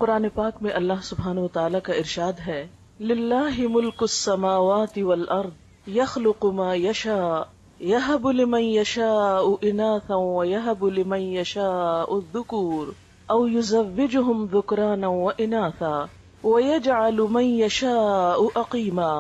قرآن پاک میں اللہ سبحانہ و تعالیٰ کا ارشاد ہے، للہ ملک السماوات والارض یخلق ما یشاء یہب لمن یشاء اناثا ویہب لمن یشاء الذکور او یزوجہم ذکرانا واناثا ویجعل من یشاء عقیما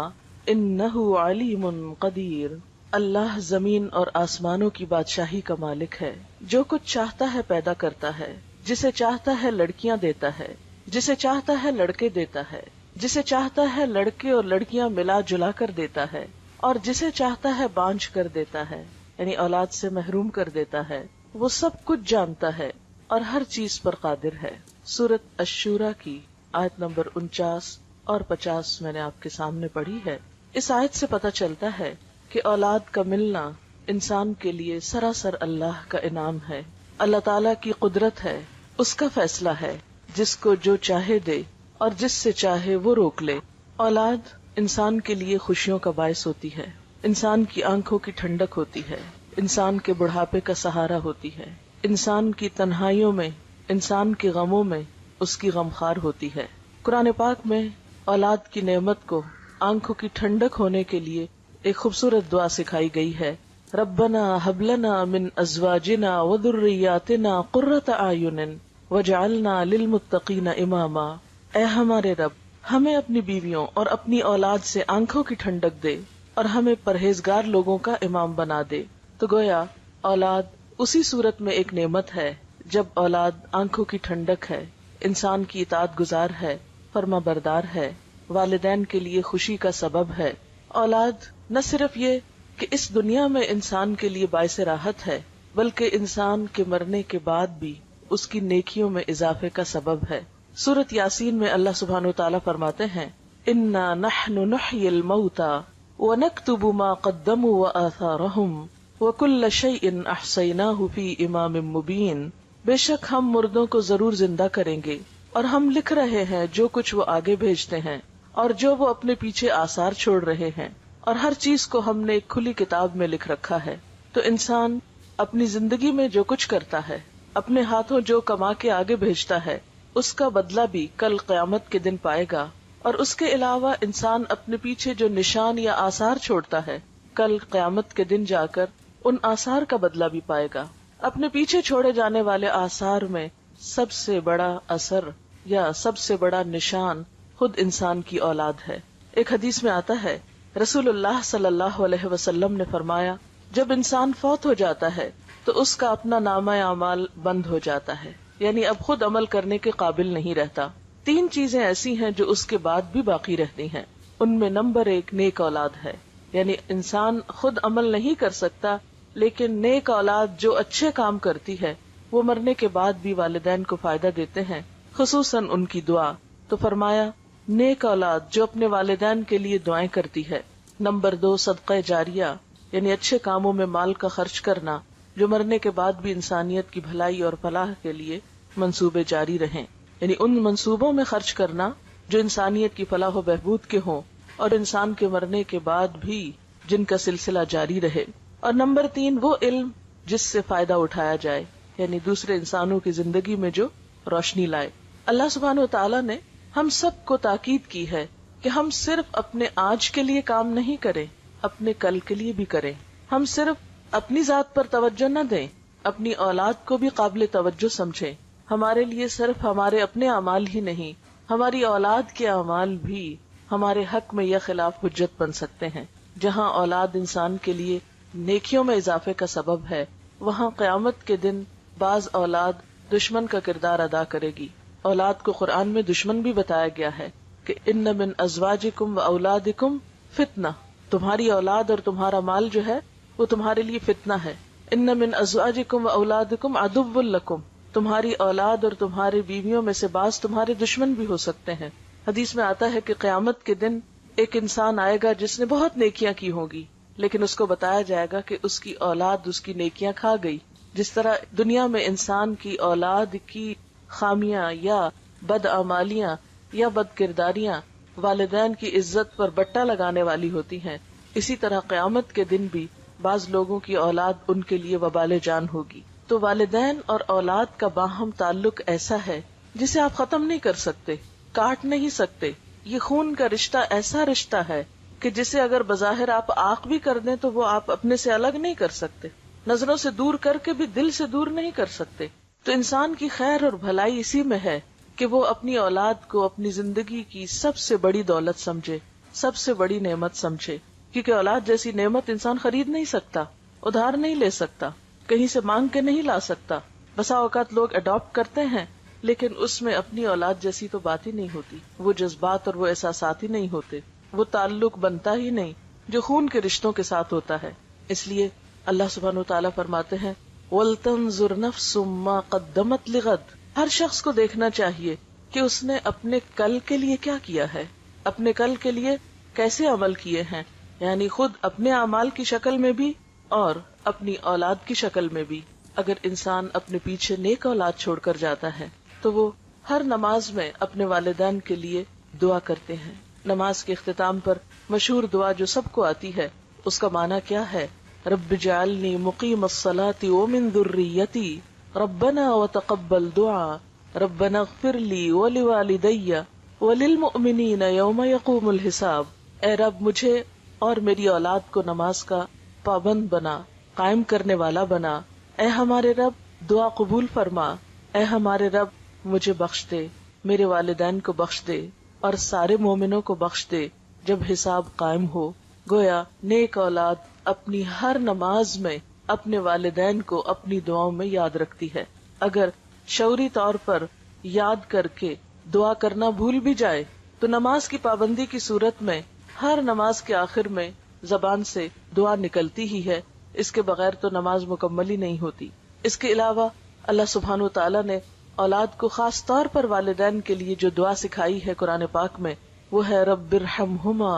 انہ علیم قدیر۔ اللہ زمین اور آسمانوں کی بادشاہی کا مالک ہے، جو کچھ چاہتا ہے پیدا کرتا ہے، جسے چاہتا ہے لڑکیاں دیتا ہے، جسے چاہتا ہے لڑکے دیتا ہے، جسے چاہتا ہے لڑکے اور لڑکیاں ملا جلا کر دیتا ہے، اور جسے چاہتا ہے بانجھ کر دیتا ہے، یعنی اولاد سے محروم کر دیتا ہے۔ وہ سب کچھ جانتا ہے اور ہر چیز پر قادر ہے۔ سورۃ الشورى کی آیت نمبر 49 اور 50 میں نے آپ کے سامنے پڑھی ہے۔ اس آیت سے پتہ چلتا ہے کہ اولاد کا ملنا انسان کے لیے سراسر اللہ کا انعام ہے، اللہ تعالیٰ کی قدرت ہے، اس کا فیصلہ ہے، جس کو جو چاہے دے اور جس سے چاہے وہ روک لے۔ اولاد انسان کے لیے خوشیوں کا باعث ہوتی ہے، انسان کی آنکھوں کی ٹھنڈک ہوتی ہے، انسان کے بڑھاپے کا سہارا ہوتی ہے، انسان کی تنہائیوں میں، انسان کے غموں میں اس کی غمخوار ہوتی ہے۔ قرآن پاک میں اولاد کی نعمت کو آنکھوں کی ٹھنڈک ہونے کے لیے ایک خوبصورت دعا سکھائی گئی ہے، ربنا ہب لنا من ازواجنا وذریاتنا قرۃ اعین وجعلنا للمتقین اماما۔ اے ہمارے رب، ہمیں اپنی بیویوں اور اپنی اولاد سے آنکھوں کی ٹھنڈک دے اور ہمیں پرہیزگار لوگوں کا امام بنا دے۔ تو گویا اولاد اسی صورت میں ایک نعمت ہے جب اولاد آنکھوں کی ٹھنڈک ہے، انسان کی اطاعت گزار ہے، فرما بردار ہے، والدین کے لیے خوشی کا سبب ہے۔ اولاد نہ صرف یہ کہ اس دنیا میں انسان کے لیے باعث راحت ہے، بلکہ انسان کے مرنے کے بعد بھی اس کی نیکیوں میں اضافے کا سبب ہے۔ سورۃ یاسین میں اللہ سبحانہ وتعالیٰ فرماتے ہیں، انا نحن نحیی الموتى ونکتب ما قدموا وآثارهم وکل شیء احصیناہ فی امام مبین۔ بے شک ہم مردوں کو ضرور زندہ کریں گے، اور ہم لکھ رہے ہیں جو کچھ وہ آگے بھیجتے ہیں اور جو وہ اپنے پیچھے آثار چھوڑ رہے ہیں، اور ہر چیز کو ہم نے ایک کھلی کتاب میں لکھ رکھا ہے۔ تو انسان اپنی زندگی میں جو کچھ کرتا ہے، اپنے ہاتھوں جو کما کے آگے بھیجتا ہے، اس کا بدلہ بھی کل قیامت کے دن پائے گا، اور اس کے علاوہ انسان اپنے پیچھے جو نشان یا آثار چھوڑتا ہے، کل قیامت کے دن جا کر ان آثار کا بدلہ بھی پائے گا۔ اپنے پیچھے چھوڑے جانے والے آثار میں سب سے بڑا اثر یا سب سے بڑا نشان خود انسان کی اولاد ہے۔ ایک حدیث میں آتا ہے، رسول اللہ صلی اللہ علیہ وسلم نے فرمایا، جب انسان فوت ہو جاتا ہے تو اس کا اپنا نامہ اعمال بند ہو جاتا ہے، یعنی اب خود عمل کرنے کے قابل نہیں رہتا۔ 3 چیزیں ایسی ہیں جو اس کے بعد بھی باقی رہتی ہیں، ان میں نمبر 1 نیک اولاد ہے، یعنی انسان خود عمل نہیں کر سکتا، لیکن نیک اولاد جو اچھے کام کرتی ہے وہ مرنے کے بعد بھی والدین کو فائدہ دیتے ہیں، خصوصاً ان کی دعا۔ تو فرمایا نیک اولاد جو اپنے والدین کے لیے دعائیں کرتی ہے۔ نمبر 2 صدقہ جاریہ، یعنی اچھے کاموں میں مال کا خرچ کرنا جو مرنے کے بعد بھی انسانیت کی بھلائی اور فلاح کے لیے منصوبے جاری رہیں، یعنی ان منصوبوں میں خرچ کرنا جو انسانیت کی فلاح و بہبود کے ہوں اور انسان کے مرنے کے بعد بھی جن کا سلسلہ جاری رہے۔ اور نمبر 3 وہ علم جس سے فائدہ اٹھایا جائے، یعنی دوسرے انسانوں کی زندگی میں جو روشنی لائے۔ اللہ سبحانہ وتعالیٰ نے ہم سب کو تاکید کی ہے کہ ہم صرف اپنے آج کے لیے کام نہیں کریں، اپنے کل کے لیے بھی کریں۔ ہم صرف اپنی ذات پر توجہ نہ دیں، اپنی اولاد کو بھی قابل توجہ سمجھیں۔ ہمارے لیے صرف ہمارے اپنے اعمال ہی نہیں، ہماری اولاد کے اعمال بھی ہمارے حق میں یا خلاف حجت بن سکتے ہیں۔ جہاں اولاد انسان کے لیے نیکیوں میں اضافے کا سبب ہے، وہاں قیامت کے دن بعض اولاد دشمن کا کردار ادا کرے گی۔ اولاد کو قرآن میں دشمن بھی بتایا گیا ہے کہ ان من ازواجکم و اولادکم فتنہ، تمہاری اولاد اور تمہارا مال جو ہے وہ تمہارے لیے فتنہ ہے۔ ان من ازواجکم و اولادکم عدو لکم، تمہاری اولاد اور تمہاری بیویوں میں سے بعض تمہارے دشمن بھی ہو سکتے ہیں۔ حدیث میں آتا ہے کہ قیامت کے دن ایک انسان آئے گا جس نے بہت نیکیاں کی ہوں گی، لیکن اس کو بتایا جائے گا کہ اس کی اولاد اس کی نیکیاں کھا گئی۔ جس طرح دنیا میں انسان کی اولاد کی خامیاں یا بدعمالیاں یا بد کرداریاں والدین کی عزت پر بٹا لگانے والی ہوتی ہیں، اسی طرح قیامت کے دن بھی بعض لوگوں کی اولاد ان کے لیے وبال جان ہوگی۔ تو والدین اور اولاد کا باہم تعلق ایسا ہے جسے آپ ختم نہیں کر سکتے، کاٹ نہیں سکتے. یہ خون کا رشتہ ایسا رشتہ ہے کہ جسے اگر بظاہر آپ آنکھ بھی کر دیں تو وہ آپ اپنے سے الگ نہیں کر سکتے، نظروں سے دور کر کے بھی دل سے دور نہیں کر سکتے. تو انسان کی خیر اور بھلائی اسی میں ہے کہ وہ اپنی اولاد کو اپنی زندگی کی سب سے بڑی دولت سمجھے، سب سے بڑی نعمت سمجھے. کیونکہ اولاد جیسی نعمت انسان خرید نہیں سکتا، ادھار نہیں لے سکتا، کہیں سے مانگ کے نہیں لا سکتا. بسا اوقات لوگ اڈاپٹ کرتے ہیں لیکن اس میں اپنی اولاد جیسی تو بات ہی نہیں ہوتی، وہ جذبات اور وہ احساسات ہی نہیں ہوتے، وہ تعلق بنتا ہی نہیں جو خون کے رشتوں کے ساتھ ہوتا ہے. اس لیے اللہ سبحانہ وتعالیٰ فرماتے ہیں وَلْتَنظُرْ نَفْسٌ مَّا قَدَّمَتْ لِغَدٍ. ہر شخص کو دیکھنا چاہیے کہ اس نے اپنے کل کے لیے کیا کیا ہے، اپنے کل کے لیے کیسے عمل کیے ہیں، یعنی خود اپنے اعمال کی شکل میں بھی اور اپنی اولاد کی شکل میں بھی. اگر انسان اپنے پیچھے نیک اولاد چھوڑ کر جاتا ہے تو وہ ہر نماز میں اپنے والدین کے لیے دعا کرتے ہیں. نماز کے اختتام پر مشہور دعا جو سب کو آتی ہے، اس کا معنی کیا ہے؟ رب اجعلنی مقیم الصلاۃ ومن ذریتی ربنا وتقبل دعاء ربنا اغفر لی ولوالدی وللمؤمنین یوم یقوم الحساب. اے رب مجھے اور میری اولاد کو نماز کا پابند بنا، قائم کرنے والا بنا. اے ہمارے رب دعا قبول فرما. اے ہمارے رب مجھے بخش دے، میرے والدین کو بخش دے اور سارے مومنوں کو بخش دے جب حساب قائم ہو. گویا نیک اولاد اپنی ہر نماز میں اپنے والدین کو اپنی دعاؤں میں یاد رکھتی ہے. اگر شعوری طور پر یاد کر کے دعا کرنا بھول بھی جائے تو نماز کی پابندی کی صورت میں ہر نماز کے آخر میں زبان سے دعا نکلتی ہی ہے. اس کے بغیر تو نماز مکمل ہی نہیں ہوتی. اس کے علاوہ اللہ سبحانہ وتعالیٰ نے اولاد کو خاص طور پر والدین کے لیے جو دعا سکھائی ہے قرآن پاک میں، وہ ہے رب ارحمہما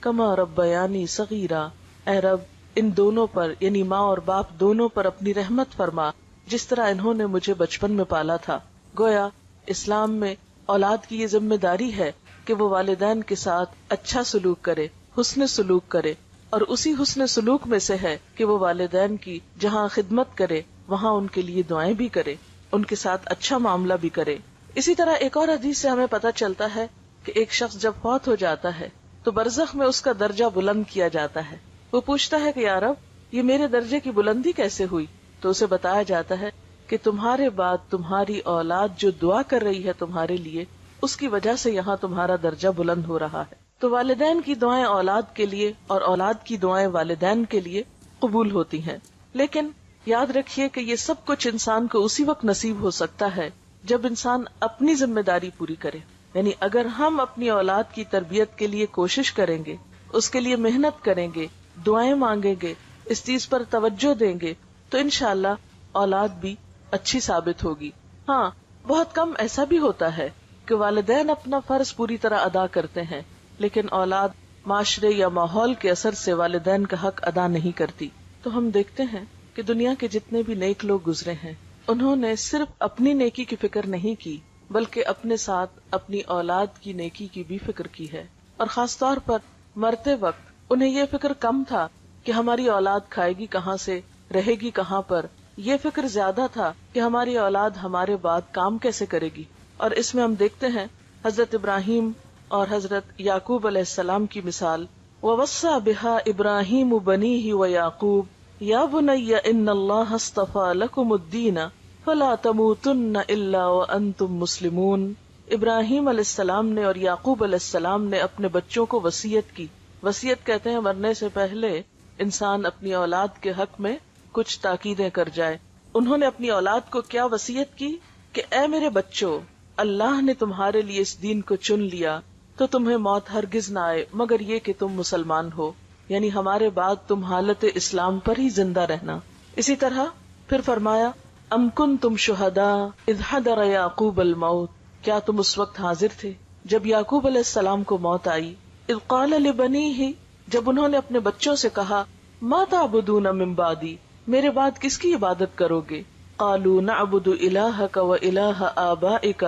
کما ربیانی صغیرا. اے رب ان دونوں پر یعنی ماں اور باپ دونوں پر اپنی رحمت فرما جس طرح انہوں نے مجھے بچپن میں پالا تھا. گویا اسلام میں اولاد کی یہ ذمہ داری ہے کہ وہ والدین کے ساتھ اچھا سلوک کرے، حسن سلوک کرے، اور اسی حسن سلوک میں سے ہے کہ وہ والدین کی جہاں خدمت کرے وہاں ان کے لیے دعائیں بھی کرے، ان کے ساتھ اچھا معاملہ بھی کرے. اسی طرح ایک اور حدیث سے ہمیں پتہ چلتا ہے کہ ایک شخص جب فوت ہو جاتا ہے تو برزخ میں اس کا درجہ بلند کیا جاتا ہے. وہ پوچھتا ہے کہ یا رب یہ میرے درجے کی بلندی کیسے ہوئی؟ تو اسے بتایا جاتا ہے کہ تمہارے بعد تمہاری اولاد جو دعا کر رہی ہے تمہارے لیے، اس کی وجہ سے یہاں تمہارا درجہ بلند ہو رہا ہے. تو والدین کی دعائیں اولاد کے لیے اور اولاد کی دعائیں والدین کے لیے قبول ہوتی ہیں. لیکن یاد رکھیے کہ یہ سب کچھ انسان کو اسی وقت نصیب ہو سکتا ہے جب انسان اپنی ذمہ داری پوری کرے. یعنی اگر ہم اپنی اولاد کی تربیت کے لیے کوشش کریں گے، اس کے لیے محنت کریں گے، دعائیں مانگیں گے، اس چیز پر توجہ دیں گے تو انشاءاللہ اولاد بھی اچھی ثابت ہوگی. ہاں بہت کم ایسا بھی ہوتا ہے کہ والدین اپنا فرض پوری طرح ادا کرتے ہیں لیکن اولاد معاشرے یا ماحول کے اثر سے والدین کا حق ادا نہیں کرتی. تو ہم دیکھتے ہیں کہ دنیا کے جتنے بھی نیک لوگ گزرے ہیں انہوں نے صرف اپنی نیکی کی فکر نہیں کی بلکہ اپنے ساتھ اپنی اولاد کی نیکی کی بھی فکر کی ہے. اور خاص طور پر مرتے وقت انہیں یہ فکر کم تھا کہ ہماری اولاد کھائے گی کہاں سے، رہے گی کہاں پر. یہ فکر زیادہ تھا کہ ہماری اولاد ہمارے بعد کام کیسے کرے گی. اور اس میں ہم دیکھتے ہیں حضرت ابراہیم اور حضرت یعقوب علیہ السلام کی مثال. وَوَصَّى بِهَا إِبْرَاهِيمُ بَنِيهِ وَيَعْقُوبُ يَا بُنَيَّ إِنَّ اللَّهَ اصْطَفَى لَكُمُ الدِّينَ فَلَا تَمُوتُنَّ إِلَّا وَأَنْتُمْ مُسْلِمُونَ. ابراہیم علیہ السلام نے اور یعقوب علیہ السلام نے اپنے بچوں کو وصیت کی. وصیت کہتے ہیں مرنے سے پہلے انسان اپنی اولاد کے حق میں کچھ تاکیدیں کر جائے. انہوں نے اپنی اولاد کو کیا وصیت کی کہ اے میرے بچوں، اللہ نے تمہارے لیے اس دین کو چن لیا تو تمہیں موت ہرگز نہ آئے مگر یہ کہ تم مسلمان ہو، یعنی ہمارے بعد تم حالت اسلام پر ہی زندہ رہنا. اسی طرح پھر فرمایا ام کنتم شہداء اذ حضر یعقوب الموت. کیا تم اس وقت حاضر تھے جب یعقوب علیہ السلام کو موت آئی. اذ قال لبنیہ، جب انہوں نے اپنے بچوں سے کہا ما تعبدون من بعدی، میرے بعد کس کی عبادت کرو گے. قالوا نعبد الہک و الہ آبائک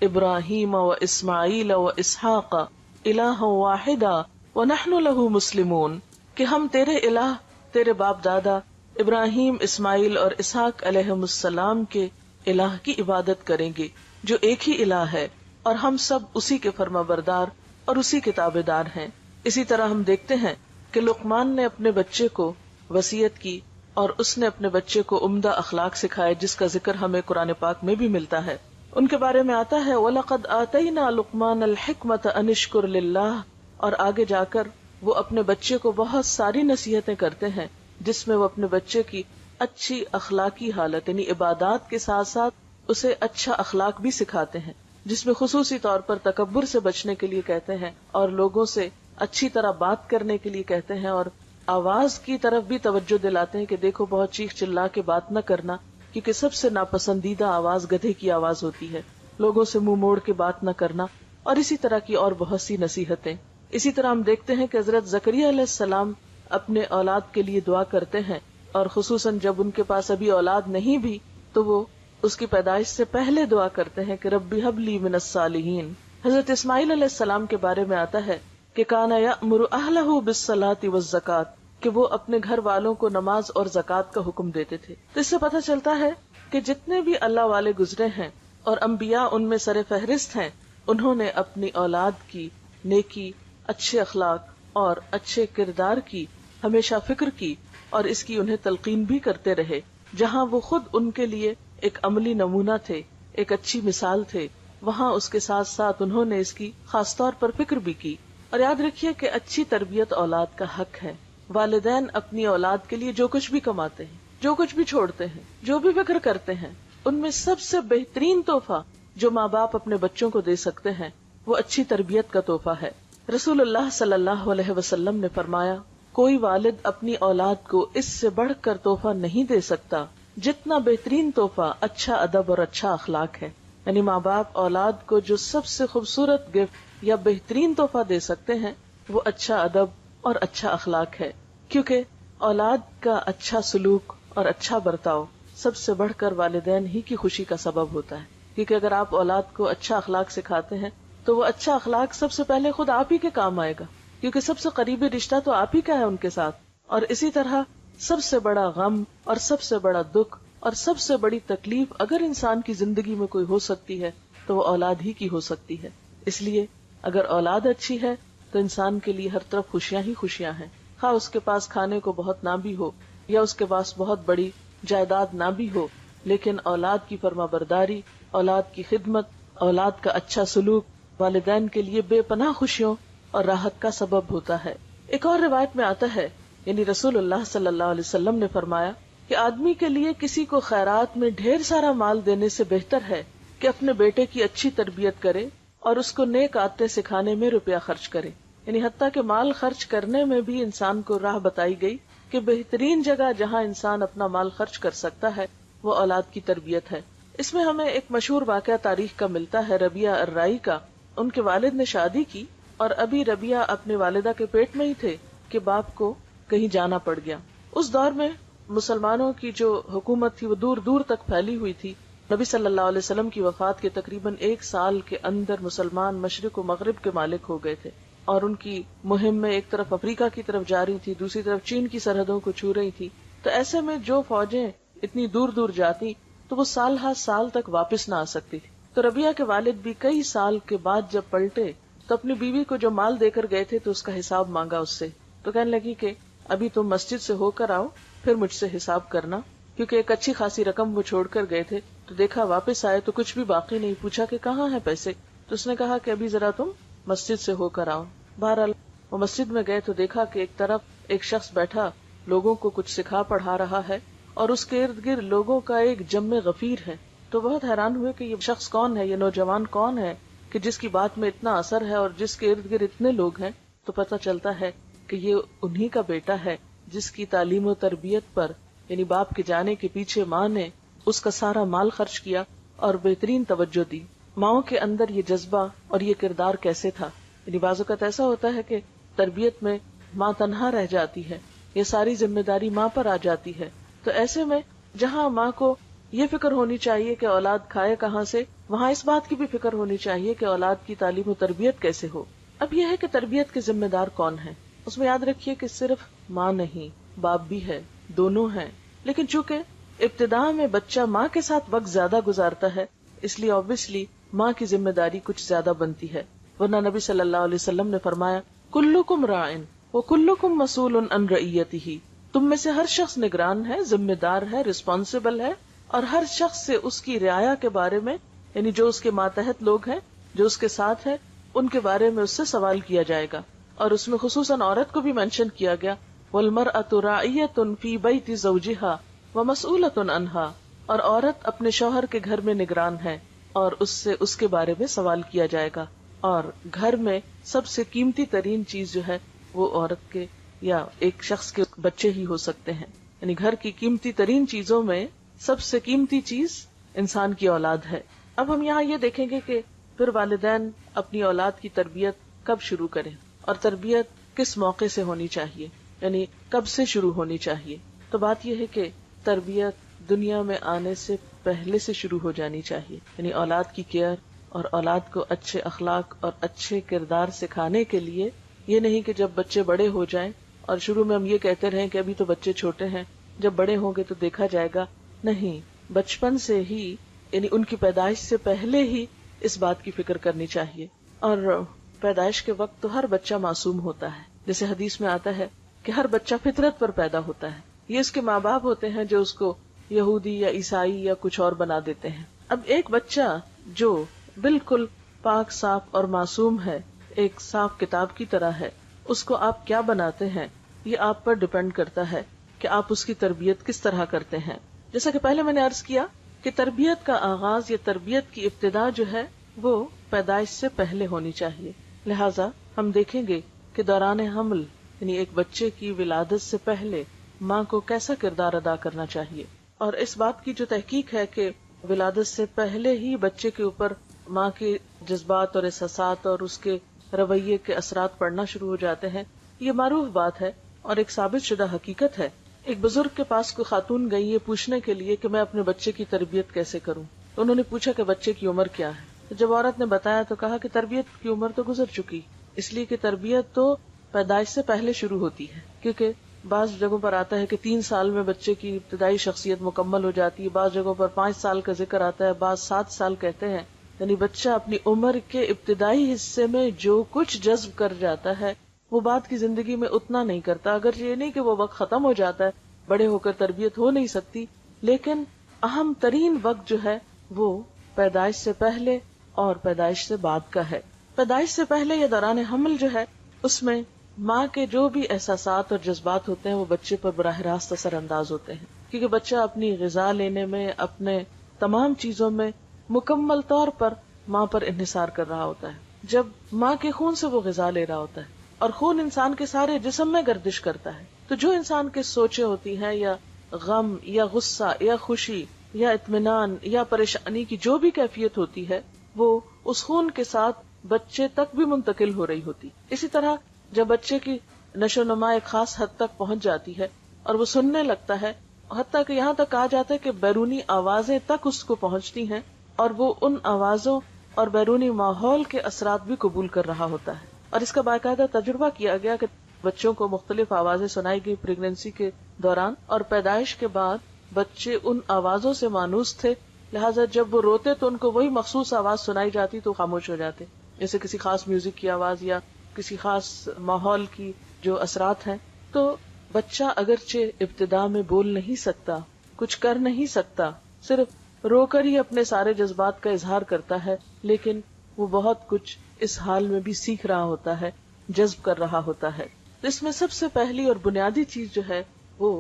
ابراہیم و اسماعیل و اسحاق الہا واحدا ونحن له مسلمون، کہ ہم تیرے الہ، تیرے باپ دادا ابراہیم، اسماعیل اور اسحاق علیہم السلام کے الہ کی عبادت کریں گے جو ایک ہی الہ ہے اور ہم سب اسی کے فرما بردار اور اسی کے تابعدار ہیں۔ اسی طرح ہم دیکھتے ہیں کہ لقمان نے اپنے بچے کو وصیت کی اور اس نے اپنے بچے کو عمدہ اخلاق سکھائے، جس کا ذکر ہمیں قرآن پاک میں بھی ملتا ہے۔ ان کے بارے میں آتا ہے وَلَقَدْ آتَيْنَا لُقْمَانَ الْحِكْمَةَ أَنِ اشْكُرْ لِلَّهِ، اور آگے جا کر وہ اپنے بچے کو بہت ساری نصیحتیں کرتے ہیں جس میں وہ اپنے بچے کی اچھی اخلاقی حالت یعنی عبادات کے ساتھ ساتھ اسے اچھا اخلاق بھی سکھاتے ہیں، جس میں خصوصی طور پر تکبر سے بچنے کے لیے کہتے ہیں اور لوگوں سے اچھی طرح بات کرنے کے لیے کہتے ہیں، اور آواز کی طرف بھی توجہ دلاتے ہیں کہ دیکھو بہت چیخ چلا کے بات نہ کرنا، کیونکہ سب سے ناپسندیدہ آواز گدھے کی آواز ہوتی ہے، لوگوں سے منہ موڑ کے بات نہ کرنا، اور اسی طرح کی اور بہت سی نصیحتیں۔ اسی طرح ہم دیکھتے ہیں کہ حضرت زکریا علیہ السلام اپنے اولاد کے لیے دعا کرتے ہیں، اور خصوصاً جب ان کے پاس ابھی اولاد نہیں بھی تو وہ اس کی پیدائش سے پہلے دعا کرتے ہیں کہ ربی ہب لی من الصالحین۔ حضرت اسماعیل علیہ السلام کے بارے میں آتا ہے کہ کانا یأمر اہلہ بالصلاۃ والزکاۃ، کہ وہ اپنے گھر والوں کو نماز اور زکوٰۃ کا حکم دیتے تھے۔ تو اس سے پتہ چلتا ہے کہ جتنے بھی اللہ والے گزرے ہیں اور انبیاء ان میں سر فہرست ہیں، انہوں نے اپنی اولاد کی نیکی، اچھے اخلاق اور اچھے کردار کی ہمیشہ فکر کی، اور اس کی انہیں تلقین بھی کرتے رہے۔ جہاں وہ خود ان کے لیے ایک عملی نمونہ تھے، ایک اچھی مثال تھے، وہاں اس کے ساتھ ساتھ انہوں نے اس کی خاص طور پر فکر بھی کی۔ اور یاد رکھیے کہ اچھی تربیت اولاد کا حق ہے۔ والدین اپنی اولاد کے لیے جو کچھ بھی کماتے ہیں، جو کچھ بھی چھوڑتے ہیں، جو بھی فکر کرتے ہیں، ان میں سب سے بہترین تحفہ جو ماں باپ اپنے بچوں کو دے سکتے ہیں وہ اچھی تربیت کا تحفہ ہے۔ رسول اللہ صلی اللہ علیہ وسلم نے فرمایا، کوئی والد اپنی اولاد کو اس سے بڑھ کر تحفہ نہیں دے سکتا جتنا بہترین تحفہ اچھا ادب اور اچھا اخلاق ہے۔ یعنی ماں باپ اولاد کو جو سب سے خوبصورت گفٹ یا بہترین تحفہ دے سکتے ہیں وہ اچھا ادب اور اچھا اخلاق ہے، کیونکہ اولاد کا اچھا سلوک اور اچھا برتاؤ سب سے بڑھ کر والدین ہی کی خوشی کا سبب ہوتا ہے۔ کیونکہ اگر آپ اولاد کو اچھا اخلاق سکھاتے ہیں تو وہ اچھا اخلاق سب سے پہلے خود آپ ہی کے کام آئے گا، کیونکہ سب سے قریبی رشتہ تو آپ ہی کا ہے ان کے ساتھ۔ اور اسی طرح سب سے بڑا غم اور سب سے بڑا دکھ اور سب سے بڑی تکلیف اگر انسان کی زندگی میں کوئی ہو سکتی ہے تو وہ اولاد ہی کی ہو سکتی ہے۔ اس لیے اگر اولاد اچھی ہے تو انسان کے لیے ہر طرف خوشیاں ہی خوشیاں ہیں، خواہ اس کے پاس کھانے کو بہت نہ بھی ہو یا اس کے پاس بہت بڑی جائیداد نہ بھی ہو، لیکن اولاد کی فرما برداری، اولاد کی خدمت، اولاد کا اچھا سلوک والدین کے لیے بے پناہ خوشیوں اور راحت کا سبب ہوتا ہے۔ ایک اور روایت میں آتا ہے، یعنی رسول اللہ صلی اللہ علیہ وسلم نے فرمایا کہ آدمی کے لیے کسی کو خیرات میں ڈھیر سارا مال دینے سے بہتر ہے کہ اپنے بیٹے کی اچھی تربیت کرے اور اس کو نیک عادتیں سکھانے میں روپیہ خرچ کرے۔ یعنی حتیٰ کہ مال خرچ کرنے میں بھی انسان کو راہ بتائی گئی کہ بہترین جگہ جہاں انسان اپنا مال خرچ کر سکتا ہے وہ اولاد کی تربیت ہے۔ اس میں ہمیں ایک مشہور واقعہ تاریخ کا ملتا ہے ربیعہ الرائی کا۔ ان کے والد نے شادی کی اور ابھی ربیعہ اپنے والدہ کے پیٹ میں ہی تھے کہ باپ کو کہیں جانا پڑ گیا۔ اس دور میں مسلمانوں کی جو حکومت تھی وہ دور دور تک پھیلی ہوئی تھی۔ نبی صلی اللہ علیہ وسلم کی وفات کے تقریباً 1 سال کے اندر مسلمان مشرق و مغرب کے مالک ہو گئے تھے، اور ان کی مہم میں ایک طرف افریقہ کی طرف جا رہی تھی، دوسری طرف چین کی سرحدوں کو چھو رہی تھی۔ تو ایسے میں جو فوجیں اتنی دور دور جاتی تو وہ سال ہر سال تک واپس نہ آ سکتی تھی۔ تو ربیعہ کے والد بھی کئی سال کے بعد جب پلٹے تو اپنی بیوی کو جو مال دے کر گئے تھے تو اس کا حساب مانگا اس سے۔ تو کہنے لگی کہ ابھی تم مسجد سے ہو کر آؤ پھر مجھ سے حساب کرنا، کیونکہ ایک اچھی خاصی رقم وہ چھوڑ کر گئے تھے۔ تو دیکھا واپس آئے تو کچھ بھی باقی نہیں، پوچھا کہ کہاں ہیں پیسے، تو اس نے کہا کہ ابھی ذرا تم مسجد سے ہو کر آؤ۔ بہرحال وہ مسجد میں گئے تو دیکھا کہ ایک طرف ایک شخص بیٹھا لوگوں کو کچھ سکھا پڑھا رہا ہے اور اس کے ارد گرد لوگوں کا ایک جم غفیر ہے۔ تو بہت حیران ہوئے کہ یہ شخص کون ہے، یہ نوجوان کون ہے کہ جس کی بات میں اتنا اثر ہے اور جس کے ارد گرد اتنے لوگ ہیں۔ تو پتہ چلتا ہے کہ یہ انہی کا بیٹا ہے جس کی تعلیم و تربیت پر یعنی باپ کے جانے کے پیچھے ماں نے اس کا سارا مال خرچ کیا اور بہترین توجہ دی۔ ماؤں کے اندر یہ جذبہ اور یہ کردار کیسے تھا؟ یعنی بعض اوقات ایسا ہوتا ہے کہ تربیت میں ماں تنہا رہ جاتی ہے، یہ ساری ذمہ داری ماں پر آ جاتی ہے۔ تو ایسے میں جہاں ماں کو یہ فکر ہونی چاہیے کہ اولاد کھائے کہاں سے، وہاں اس بات کی بھی فکر ہونی چاہیے کہ اولاد کی تعلیم و تربیت کیسے ہو۔ اب یہ ہے کہ تربیت کے ذمہ دار کون ہیں؟ اس میں یاد رکھیے کہ صرف ماں نہیں، باپ بھی ہے، دونوں ہیں۔ لیکن چونکہ ابتدا میں بچہ ماں کے ساتھ وقت زیادہ گزارتا ہے اس لیے obviously ماں کی ذمہ داری کچھ زیادہ بنتی ہے. ورنہ نبی صلی اللہ علیہ وسلم نے فرمایا کلکم راعٍ وکلکم مسئول عن رعیتہ، تم میں سے ہر شخص نگران ہے، ذمہ دار ہے، رسپانسبل ہے، اور ہر شخص سے اس کی رعایا کے بارے میں، یعنی جو اس کے ماتحت لوگ ہیں، جو اس کے ساتھ ہیں، ان کے بارے میں اس سے سوال کیا جائے گا. اور اس میں خصوصاً عورت کو بھی مینشن کیا گیا وَالْمَرْأَةُ رَاعِيَةٌ فِي بَيْتِ زَوْجِهَا وَمَسْئُولَةٌ عَنْهَا، اور عورت اپنے شوہر کے گھر میں نگران ہے اور اس سے اس کے بارے میں سوال کیا جائے گا. اور گھر میں سب سے قیمتی ترین چیز جو ہے وہ عورت کے یا ایک شخص کے بچے ہی ہو سکتے ہیں. یعنی گھر کی قیمتی ترین چیزوں میں سب سے قیمتی چیز انسان کی اولاد ہے. اب ہم یہاں یہ دیکھیں گے کہ پھر والدین اپنی اولاد کی تربیت کب شروع کریں اور تربیت کس موقع سے ہونی چاہیے، یعنی کب سے شروع ہونی چاہیے. تو بات یہ ہے کہ تربیت دنیا میں آنے سے پہلے سے شروع ہو جانی چاہیے. یعنی اولاد کی کیئر اور اولاد کو اچھے اخلاق اور اچھے کردار سکھانے کے لیے یہ نہیں کہ جب بچے بڑے ہو جائیں اور شروع میں ہم یہ کہتے رہیں کہ ابھی تو بچے چھوٹے ہیں، جب بڑے ہوں گے تو دیکھا جائے گا. نہیں، بچپن سے ہی، یعنی ان کی پیدائش سے پہلے ہی اس بات کی فکر کرنی چاہیے. اور پیدائش کے وقت تو ہر بچہ معصوم ہوتا ہے، جیسے حدیث میں آتا ہے کہ ہر بچہ فطرت پر پیدا ہوتا ہے. یہ اس کے ماں باپ ہوتے ہیں جو اس کو یہودی یا عیسائی یا کچھ اور بنا دیتے ہیں. اب ایک بچہ جو بالکل پاک صاف اور معصوم ہے، ایک صاف کتاب کی طرح ہے، اس کو آپ کیا بناتے ہیں یہ آپ پر ڈیپینڈ کرتا ہے کہ آپ اس کی تربیت کس طرح کرتے ہیں. جیسا کہ پہلے میں نے عرض کیا کہ تربیت کا آغاز یا تربیت کی ابتدا جو ہے وہ پیدائش سے پہلے ہونی چاہیے. لہٰذا ہم دیکھیں گے کہ دوران حمل، یعنی ایک بچے کی ولادت سے پہلے ماں کو کیسا کردار ادا کرنا چاہیے. اور اس بات کی جو تحقیق ہے کہ ولادت سے پہلے ہی بچے کے اوپر ماں کے جذبات اور احساسات اور اس کے رویے کے اثرات پڑنا شروع ہو جاتے ہیں، یہ معروف بات ہے اور ایک ثابت شدہ حقیقت ہے. ایک بزرگ کے پاس کوئی خاتون گئی یہ پوچھنے کے لیے کہ میں اپنے بچے کی تربیت کیسے کروں. تو انہوں نے پوچھا کہ بچے کی عمر کیا ہے. تو جب عورت نے بتایا تو کہا کہ تربیت کی عمر تو گزر چکی، اس لیے کہ تربیت تو پیدائش سے پہلے شروع ہوتی ہے. کیونکہ بعض جگہوں پر آتا ہے کہ 3 سال میں بچے کی ابتدائی شخصیت مکمل ہو جاتی ہے، بعض جگہوں پر 5 سال کا ذکر آتا ہے، بعض 7 سال کہتے ہیں. یعنی بچہ اپنی عمر کے ابتدائی حصے میں جو کچھ جذب کر جاتا ہے وہ بعد کی زندگی میں اتنا نہیں کرتا. اگر یہ نہیں کہ وہ وقت ختم ہو جاتا ہے، بڑے ہو کر تربیت ہو نہیں سکتی، لیکن اہم ترین وقت جو ہے وہ پیدائش سے پہلے اور پیدائش سے بعد کا ہے. پیدائش سے پہلے یا دوران حمل جو ہے اس میں ماں کے جو بھی احساسات اور جذبات ہوتے ہیں وہ بچے پر براہ راست اثر انداز ہوتے ہیں، کیونکہ بچہ اپنی غذا لینے میں، اپنے تمام چیزوں میں مکمل طور پر ماں پر انحصار کر رہا ہوتا ہے. جب ماں کے خون سے وہ غذا لے رہا ہوتا ہے اور خون انسان کے سارے جسم میں گردش کرتا ہے، تو جو انسان کے سوچیں ہوتی ہیں یا غم یا غصہ یا خوشی یا اطمینان یا پریشانی کی جو بھی کیفیت ہوتی ہے وہ اس خون کے ساتھ بچے تک بھی منتقل ہو رہی ہوتی. اسی طرح جب بچے کی نشو و نما ایک خاص حد تک پہنچ جاتی ہے اور وہ سننے لگتا ہے، حتیٰ کہ یہاں تک کہا جاتا ہے کہ بیرونی آوازیں تک اس کو پہنچتی ہیں اور وہ ان آوازوں اور بیرونی ماحول کے اثرات بھی قبول کر رہا ہوتا ہے. اور اس کا باقاعدہ تجربہ کیا گیا کہ بچوں کو مختلف آوازیں سنائی گئی پریگنینسی کے دوران، اور پیدائش کے بعد بچے ان آوازوں سے مانوس تھے، لہٰذا جب وہ روتے تو ان کو وہی مخصوص آواز سنائی جاتی تو خاموش ہو جاتے، جیسے کسی خاص میوزک کی آواز یا کسی خاص ماحول کی جو اثرات ہیں. تو بچہ اگرچہ ابتدا میں بول نہیں سکتا، کچھ کر نہیں سکتا، صرف رو کر ہی اپنے سارے جذبات کا اظہار کرتا ہے، لیکن وہ بہت کچھ اس حال میں بھی سیکھ رہا ہوتا ہے، جذب کر رہا ہوتا ہے. اس میں سب سے پہلی اور بنیادی چیز جو ہے وہ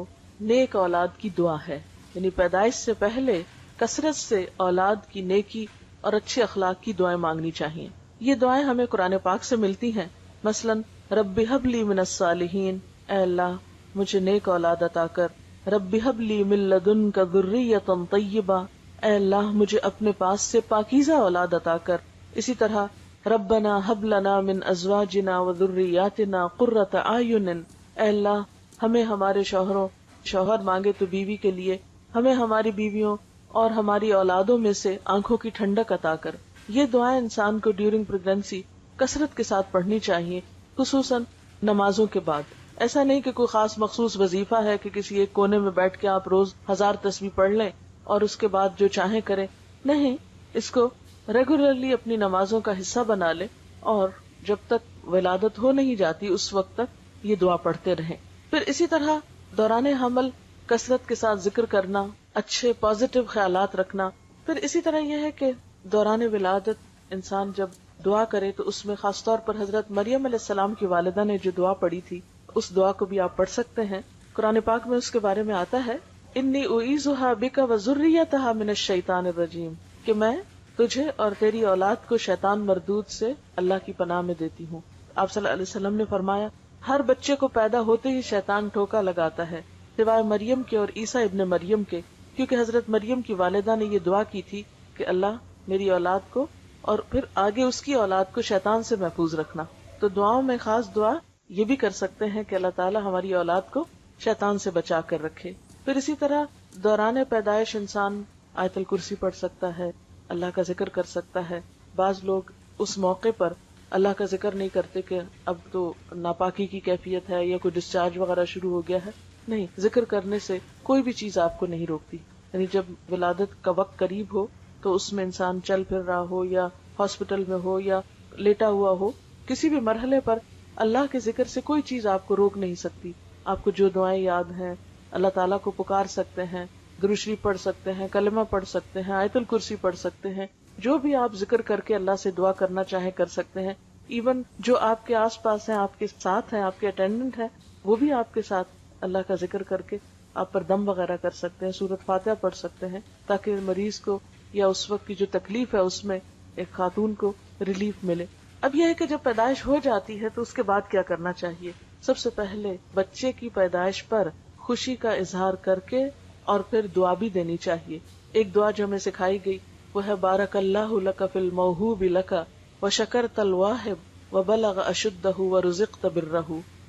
نیک اولاد کی دعا ہے. یعنی پیدائش سے پہلے کثرت سے اولاد کی نیکی اور اچھے اخلاق کی دعائیں مانگنی چاہیے. یہ دعائیں ہمیں قرآن پاک سے ملتی ہیں. مثلاً رب ہب لی من الصالحین، اے اللہ مجھے نیک اولاد عطا کر. رب ہب لی من لدنک ذریۃ طیبہ، اے اللہ مجھے اپنے پاس سے پاکیزہ اولاد عطا کر. اسی طرح ربنا ہب لنا من ازواجنا وذریاتنا قرۃ اعین، اے اللہ ہمیں ہمارے شوہر مانگے تو بیوی کے لیے، ہمیں ہماری بیویوں اور ہماری اولادوں میں سے آنکھوں کی ٹھنڈک عطا کر. یہ دعائیں انسان کو ڈیورنگ پریگنینسی کثرت کے ساتھ پڑھنی چاہیے، خصوصاً نمازوں کے بعد. ایسا نہیں کہ کوئی خاص مخصوص وظیفہ ہے کہ کسی ایک کونے میں بیٹھ کے آپ روز 1000 تسبیح پڑھ لیں اور اس کے بعد جو چاہیں کریں. نہیں، اس کو ریگولرلی اپنی نمازوں کا حصہ بنا لے اور جب تک ولادت ہو نہیں جاتی اس وقت تک یہ دعا پڑھتے رہیں. پھر اسی طرح دوران حمل کثرت کے ساتھ ذکر کرنا، اچھے پازیٹیو خیالات رکھنا. پھر اسی طرح یہ ہے کہ دوران ولادت انسان جب دعا کرے تو اس میں خاص طور پر حضرت مریم علیہ السلام کی والدہ نے جو دعا پڑھی تھی اس دعا کو بھی آپ پڑھ سکتے ہیں. قرآن پاک میں اس کے بارے میں آتا ہے انی اعیذھا بک وذریتھا من الشیطان الرجیم، کہ میں تجھے اور تیری اولاد کو شیطان مردود سے اللہ کی پناہ میں دیتی ہوں. آپ صلی اللہ علیہ وسلم نے فرمایا ہر بچے کو پیدا ہوتے ہی شیطان ٹھوکا لگاتا ہے سوائے مریم کے اور عیسیٰ ابن مریم کے، کیونکہ حضرت مریم کی والدہ نے یہ دعا کی تھی کہ اللہ میری اولاد کو اور پھر آگے اس کی اولاد کو شیطان سے محفوظ رکھنا. تو دعاؤں میں خاص دعا یہ بھی کر سکتے ہیں کہ اللہ تعالیٰ ہماری اولاد کو شیطان سے بچا کر رکھے. پھر اسی طرح دوران پیدائش انسان آیت الکرسی پڑھ سکتا ہے، اللہ کا ذکر کر سکتا ہے. بعض لوگ اس موقع پر اللہ کا ذکر نہیں کرتے کہ اب تو ناپاکی کی کیفیت ہے یا کوئی ڈسچارج وغیرہ شروع ہو گیا ہے. نہیں، ذکر کرنے سے کوئی بھی چیز آپ کو نہیں روکتی. یعنی جب ولادت کا وقت قریب ہو تو اس میں انسان چل پھر رہا ہو یا ہاسپٹل میں ہو یا لیٹا ہوا ہو، کسی بھی مرحلے پر اللہ کے ذکر سے کوئی چیز آپ کو روک نہیں سکتی. آپ کو جو دعائیں یاد ہیں اللہ تعالیٰ کو پکار سکتے ہیں، درود شریف پڑھ سکتے ہیں، کلمہ پڑھ سکتے ہیں، آیت الکرسی پڑھ سکتے ہیں، جو بھی آپ ذکر کر کے اللہ سے دعا کرنا چاہیں کر سکتے ہیں. ایون جو آپ کے آس پاس ہیں، آپ کے ساتھ ہیں، آپ کے اٹینڈنٹ ہیں، وہ بھی آپ کے ساتھ اللہ کا ذکر کر کے آپ پر دم وغیرہ کر سکتے ہیں، سورۃ فاتحہ پڑھ سکتے ہیں، تاکہ مریض کو یا اس وقت کی جو تکلیف ہے اس میں ایک خاتون کو ریلیف ملے. اب یہ ہے کہ جب پیدائش ہو جاتی ہے تو اس کے بعد کیا کرنا چاہیے. سب سے پہلے بچے کی پیدائش پر خوشی کا اظہار کر کے اور پھر دعا بھی دینی چاہیے. ایک دعا جو ہمیں سکھائی گئی وہ ہے بارک اللہ لک فی الموہوب لک وشکرت الواہب وبلغ اشدہ ورزقت برہ.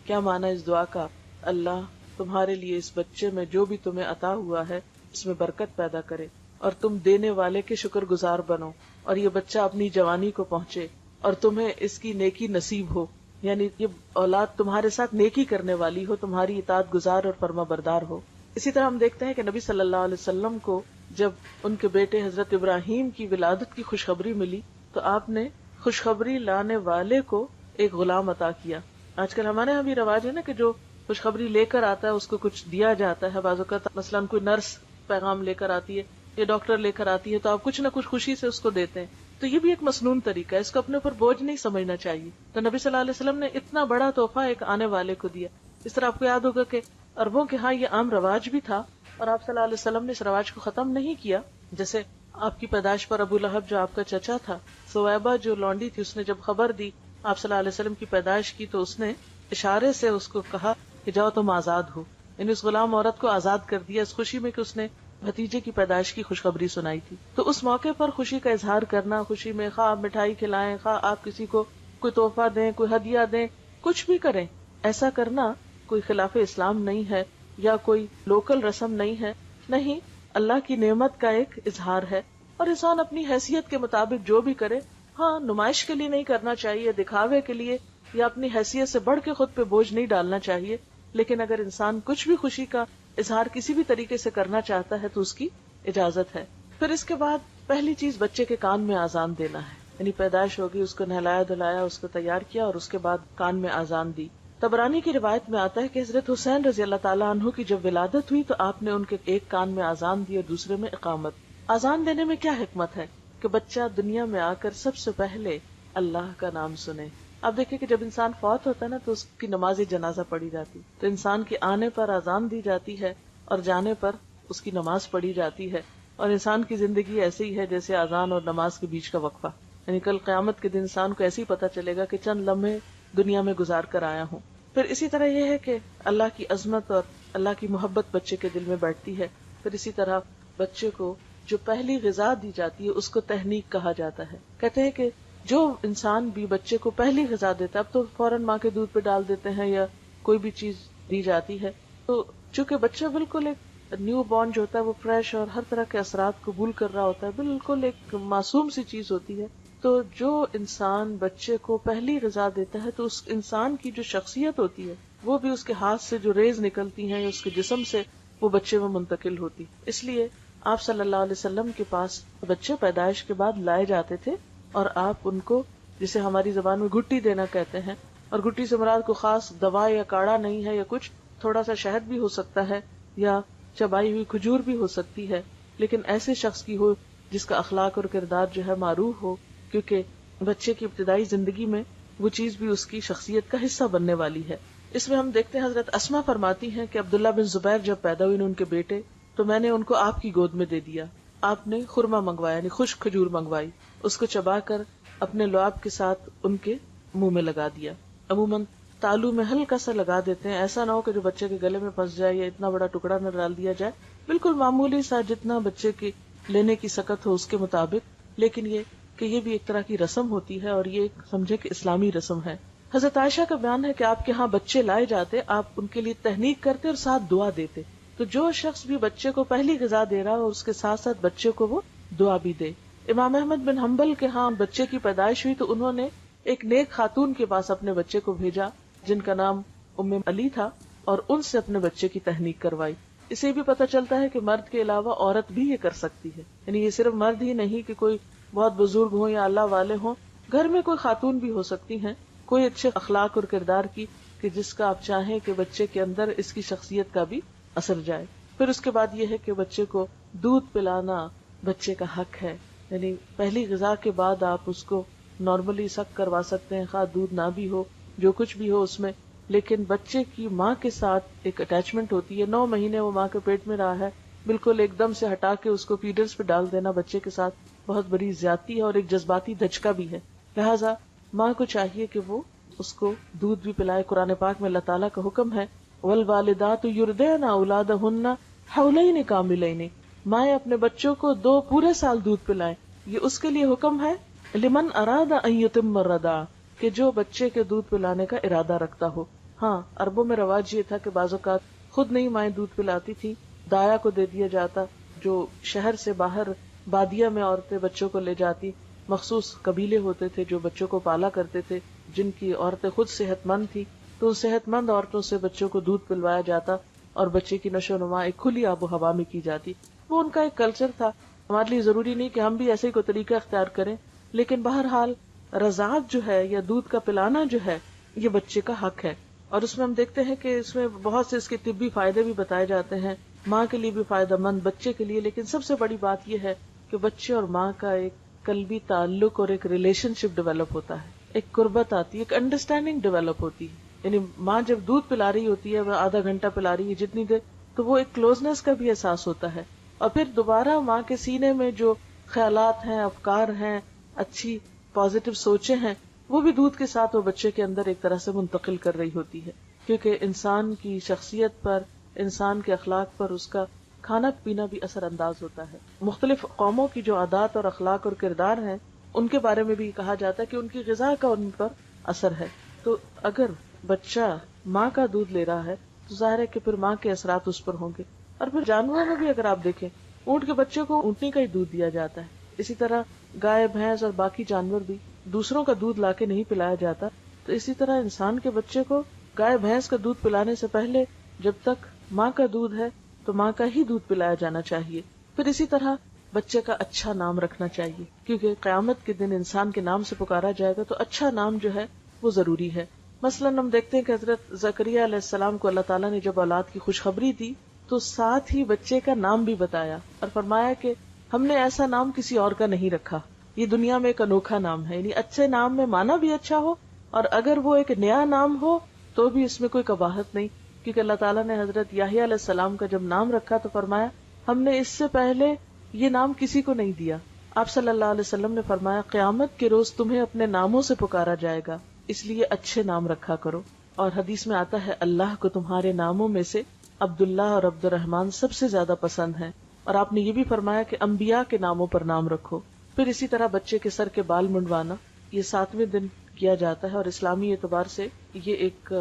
کیا معنی اس دعا کا؟ اللہ تمہارے لیے اس بچے میں جو بھی تمہیں عطا ہوا ہے اس میں برکت پیدا کرے اور تم دینے والے کے شکر گزار بنو اور یہ بچہ اپنی جوانی کو پہنچے اور تمہیں اس کی نیکی نصیب ہو. یعنی یہ اولاد تمہارے ساتھ نیکی کرنے والی ہو، تمہاری اطاعت گزار اور فرما بردار ہو. اسی طرح ہم دیکھتے ہیں کہ نبی صلی اللہ علیہ وسلم کو جب ان کے بیٹے حضرت ابراہیم کی ولادت کی خوشخبری ملی تو آپ نے خوشخبری لانے والے کو ایک غلام عطا کیا. آج کل ہمارے یہاں بھی رواج ہے نا کہ جو خوشخبری لے کر آتا ہے اس کو کچھ دیا جاتا ہے. بعض اوقات مثلاً کوئی نرس پیغام لے کر آتی ہے یا ڈاکٹر لے کر آتی ہے تو آپ کچھ نہ کچھ خوشی سے اس کو دیتے ہیں. تو یہ بھی ایک مسنون طریقہ ہے، اس کو اپنے اوپر بوجھ نہیں سمجھنا چاہیے. تو نبی صلی اللہ علیہ وسلم نے اتنا بڑا تحفہ ایک آنے والے کو دیا. اس طرح آپ کو یاد ہوگا کہ عربوں کے ہاں یہ عام رواج بھی تھا اور آپ صلی اللہ علیہ وسلم نے اس رواج کو ختم نہیں کیا. جیسے آپ کی پیدائش پر ابو لہب جو آپ کا چچا تھا، سویبہ جو لونڈی تھی، اس نے جب خبر دی آپ صلی اللہ علیہ وسلم کی پیدائش کی تو اس نے اشارے سے اس کو کہا کہ جاؤ تم آزاد ہو. یعنی اس غلام عورت کو آزاد کر دیا اس خوشی میں کہ اس نے بھتیجے کی پیدائش کی خوشخبری سنائی تھی. تو اس موقع پر خوشی کا اظہار کرنا، خوشی میں خواہ آپ مٹھائی کھلائیں، خواہ آپ کسی کو کوئی تحفہ دیں، کوئی ہدیہ دیں، کچھ بھی کریں، ایسا کرنا کوئی خلاف اسلام نہیں ہے یا کوئی لوکل رسم نہیں ہے. نہیں، اللہ کی نعمت کا ایک اظہار ہے اور انسان اپنی حیثیت کے مطابق جو بھی کرے. ہاں، نمائش کے لیے نہیں کرنا چاہیے، دکھاوے کے لیے یا اپنی حیثیت سے بڑھ کے خود پہ بوجھ نہیں ڈالنا چاہیے. لیکن اگر انسان کچھ بھی خوشی کا اظہار کسی بھی طریقے سے کرنا چاہتا ہے تو اس کی اجازت ہے. پھر اس کے بعد پہلی چیز بچے کے کان میں آذان دینا ہے. یعنی پیدائش ہوگی، اس کو نہلایا دھلایا، اس کو تیار کیا اور اس کے بعد کان میں آذان دی. طبرانی کی روایت میں آتا ہے کہ حضرت حسین رضی اللہ تعالیٰ عنہ کی جب ولادت ہوئی تو آپ نے ان کے ایک کان میں آذان دی اور دوسرے میں اقامت. آذان دینے میں کیا حکمت ہے کہ بچہ دنیا میں آ کر سب سے پہلے اللہ کا نام سنے. اب دیکھیں کہ جب انسان فوت ہوتا ہے نا تو اس کی نماز جنازہ پڑھی جاتی، تو انسان کے آنے پر آذان دی جاتی ہے اور جانے پر اس کی نماز پڑھی جاتی ہے. اور انسان کی زندگی ایسے ہی ہے جیسے آذان اور نماز کے بیچ کا وقفہ. یعنی کل قیامت کے دن انسان کو ایسے ہی پتہ چلے گا کہ چند لمحے دنیا میں گزار کر آیا ہوں. پھر اسی طرح یہ ہے کہ اللہ کی عظمت اور اللہ کی محبت بچے کے دل میں بیٹھتی ہے. پھر اسی طرح بچے کو جو پہلی غذا دی جاتی ہے اس کو تحنیک کہا جاتا ہے. کہتے ہیں کہ جو انسان بھی بچے کو پہلی غذا دیتا ہے، اب تو فوراً ماں کے دودھ پہ ڈال دیتے ہیں یا کوئی بھی چیز دی جاتی ہے، تو چونکہ بچہ بالکل ایک نیو بورن جو ہوتا ہے وہ فریش اور ہر طرح کے اثرات قبول کر رہا ہوتا ہے، بالکل ایک معصوم سی چیز ہوتی ہے. تو جو انسان بچے کو پہلی غذا دیتا ہے تو اس انسان کی جو شخصیت ہوتی ہے وہ بھی اس کے ہاتھ سے جو ریز نکلتی ہیں یا اس کے جسم سے وہ بچے میں منتقل ہوتی. اس لیے آپ صلی اللہ علیہ وسلم کے پاس بچے پیدائش کے بعد لائے جاتے تھے اور آپ ان کو جسے ہماری زبان میں گٹی دینا کہتے ہیں، اور گٹی سے مراد کو خاص دوا یا کاڑھا نہیں ہے، یا کچھ تھوڑا سا شہد بھی ہو سکتا ہے یا چبائی ہوئی کھجور بھی ہو سکتی ہے، لیکن ایسے شخص کی ہو جس کا اخلاق اور کردار جو ہے معروف ہو، کیونکہ بچے کی ابتدائی زندگی میں وہ چیز بھی اس کی شخصیت کا حصہ بننے والی ہے۔ اس میں ہم دیکھتے ہیں حضرت اسما فرماتی ہیں کہ عبداللہ بن زبیر جب پیدا ہوئے ان کے بیٹے تو میں نے ان کو آپ کی گود میں دے دیا، آپ نے خرما منگوایا یعنی خشک کھجور منگوائی، اس کو چبا کر اپنے لعاب کے ساتھ ان کے منہ میں لگا دیا۔ عموماً تالو میں ہلکا سا لگا دیتے ہیں، ایسا نہ ہو کہ جو بچے کے گلے میں پھنس جائے یا اتنا بڑا ٹکڑا نہ ڈال دیا جائے، بالکل معمولی سا جتنا بچے کی لینے کی سکت ہو اس کے مطابق، لیکن یہ کہ یہ بھی ایک طرح کی رسم ہوتی ہے اور یہ ایک سمجھے کہ اسلامی رسم ہے۔ حضرت عائشہ کا بیان ہے کہ آپ کے ہاں بچے لائے جاتے، آپ ان کے لیے تہنیک کرتے اور ساتھ دعا دیتے، تو جو شخص بھی بچے کو پہلی غذا دے رہا ہو اس کے ساتھ ساتھ بچے کو وہ دعا بھی دے۔ امام احمد بن حنبل کے ہاں بچے کی پیدائش ہوئی تو انہوں نے ایک نیک خاتون کے پاس اپنے بچے کو بھیجا جن کا نام ام علی تھا، اور ان سے اپنے بچے کی تہنیک کروائی۔ اسے بھی پتہ چلتا ہے کہ مرد کے علاوہ عورت بھی یہ کر سکتی ہے، یعنی یہ صرف مرد ہی نہیں کہ کوئی بہت بزرگ ہوں یا اللہ والے ہوں، گھر میں کوئی خاتون بھی ہو سکتی ہیں کوئی اچھے اخلاق اور کردار کی کہ جس کا آپ چاہیں کہ بچے کے اندر اس کی شخصیت کا بھی اثر جائے۔ پھر اس کے بعد یہ ہے کہ بچے کو دودھ پلانا بچے کا حق ہے، یعنی پہلی غذا کے بعد آپ اس کو نارملی سک کروا سکتے ہیں، خواہ دودھ نہ بھی ہو جو کچھ بھی ہو اس میں، لیکن بچے کی ماں کے ساتھ ایک اٹیچمنٹ ہوتی ہے، 9 مہینے وہ ماں کے پیٹ میں رہا ہے، بالکل ایک دم سے ہٹا کے اس کو فیڈرز پہ ڈال دینا بچے کے ساتھ بہت بڑی زیادتی ہے اور ایک جذباتی دھچکا بھی ہے، لہٰذا ماں کو چاہیے کہ وہ اس کو دودھ بھی پلائے۔ قرآن پاک میں اللہ تعالیٰ کا حکم ہے والوالدات یرضعن اولادہن حولین کاملین، مائیں اپنے بچوں کو 2 پورے سال دودھ پلائیں، یہ اس کے لیے حکم ہے لمن اراد ان یتم الرضاع، کہ جو بچے کے دودھ پلانے کا ارادہ رکھتا ہو۔ ہاں عربوں میں رواج یہ تھا کہ بعض اوقات خود نہیں مائیں دودھ پلاتی تھی، دایا کو دے دیا جاتا، جو شہر سے باہر بادیہ میں عورتیں بچوں کو لے جاتی، مخصوص قبیلے ہوتے تھے جو بچوں کو پالا کرتے تھے جن کی عورتیں خود صحت مند تھی، تو صحت مند عورتوں سے بچوں کو دودھ پلوایا جاتا اور بچے کی نشو و نما ایک کھلی آب و ہوا میں کی جاتی۔ وہ ان کا ایک کلچر تھا، ہمارے لیے ضروری نہیں کہ ہم بھی ایسے ہی کوئی طریقہ اختیار کریں، لیکن بہرحال رضاعت جو ہے یا دودھ کا پلانا جو ہے یہ بچے کا حق ہے، اور اس میں ہم دیکھتے ہیں کہ اس میں بہت سے اس کے طبی فائدے بھی بتائے جاتے ہیں، ماں کے لیے بھی فائدہ مند بچے کے لیے، لیکن سب سے بڑی بات یہ ہے کہ بچے اور ماں کا ایک قلبی تعلق اور ایک ریلیشن شپ ڈیولپ ہوتا ہے، ایک قربت آتی ہے، ایک انڈرسٹینڈنگ ڈیولپ ہوتی ہے، یعنی ماں جب دودھ پلا رہی ہوتی ہے، وہ آدھا گھنٹہ پلا رہی ہے جتنی دیر، تو وہ ایک کلوزنس کا بھی احساس ہوتا ہے، اور پھر دوبارہ ماں کے سینے میں جو خیالات ہیں، افکار ہیں، اچھی پازیٹیو سوچیں ہیں، وہ بھی دودھ کے ساتھ وہ بچے کے اندر ایک طرح سے منتقل کر رہی ہوتی ہے، کیونکہ انسان کی شخصیت پر، انسان کے اخلاق پر اس کا کھانا پینا بھی اثر انداز ہوتا ہے۔ مختلف قوموں کی جو عادات اور اخلاق اور کردار ہیں ان کے بارے میں بھی کہا جاتا ہے کہ ان کی غذا کا ان پر اثر ہے، تو اگر بچہ ماں کا دودھ لے رہا ہے تو ظاہر ہے کہ پھر ماں کے اثرات اس پر ہوں گے، اور پھر جانوروں میں بھی اگر آپ دیکھیں اونٹ کے بچے کو اونٹنی کا ہی دودھ دیا جاتا ہے، اسی طرح گائے بھینس اور باقی جانور بھی دوسروں کا دودھ لا کے نہیں پلایا جاتا، تو اسی طرح انسان کے بچے کو گائے بھینس کا دودھ پلانے سے پہلے جب تک ماں کا دودھ ہے تو ماں کا ہی دودھ پلایا جانا چاہیے۔ پھر اسی طرح بچے کا اچھا نام رکھنا چاہیے، کیونکہ قیامت کے دن انسان کے نام سے پکارا جائے گا تو اچھا نام جو ہے وہ ضروری ہے۔ مثلاً ہم دیکھتے ہیں کہ حضرت زکریا علیہ السلام کو اللہ تعالیٰ نے جب اولاد کی خوشخبری دی تو ساتھ ہی بچے کا نام بھی بتایا اور فرمایا کہ ہم نے ایسا نام کسی اور کا نہیں رکھا، یہ دنیا میں ایک انوکھا نام ہے، یعنی اچھے نام میں معنی بھی اچھا ہو اور اگر وہ ایک نیا نام ہو تو بھی اس میں کوئی قباحت نہیں، کیونکہ اللہ تعالیٰ نے حضرت یحییٰ علیہ السلام کا جب نام رکھا تو فرمایا ہم نے اس سے پہلے یہ نام کسی کو نہیں دیا۔ آپ صلی اللہ علیہ وسلم نے فرمایا قیامت کے روز تمہیں اپنے ناموں سے پکارا جائے گا، اس لیے اچھے نام رکھا کرو، اور حدیث میں آتا ہے اللہ کو تمہارے ناموں میں سے عبداللہ اور عبد الرحمن سب سے زیادہ پسند ہیں، اور آپ نے یہ بھی فرمایا کہ انبیاء کے ناموں پر نام رکھو۔ پھر اسی طرح بچے کے سر کے بال منڈوانا یہ 7ویں دن کیا جاتا ہے، اور اسلامی اعتبار سے یہ ایک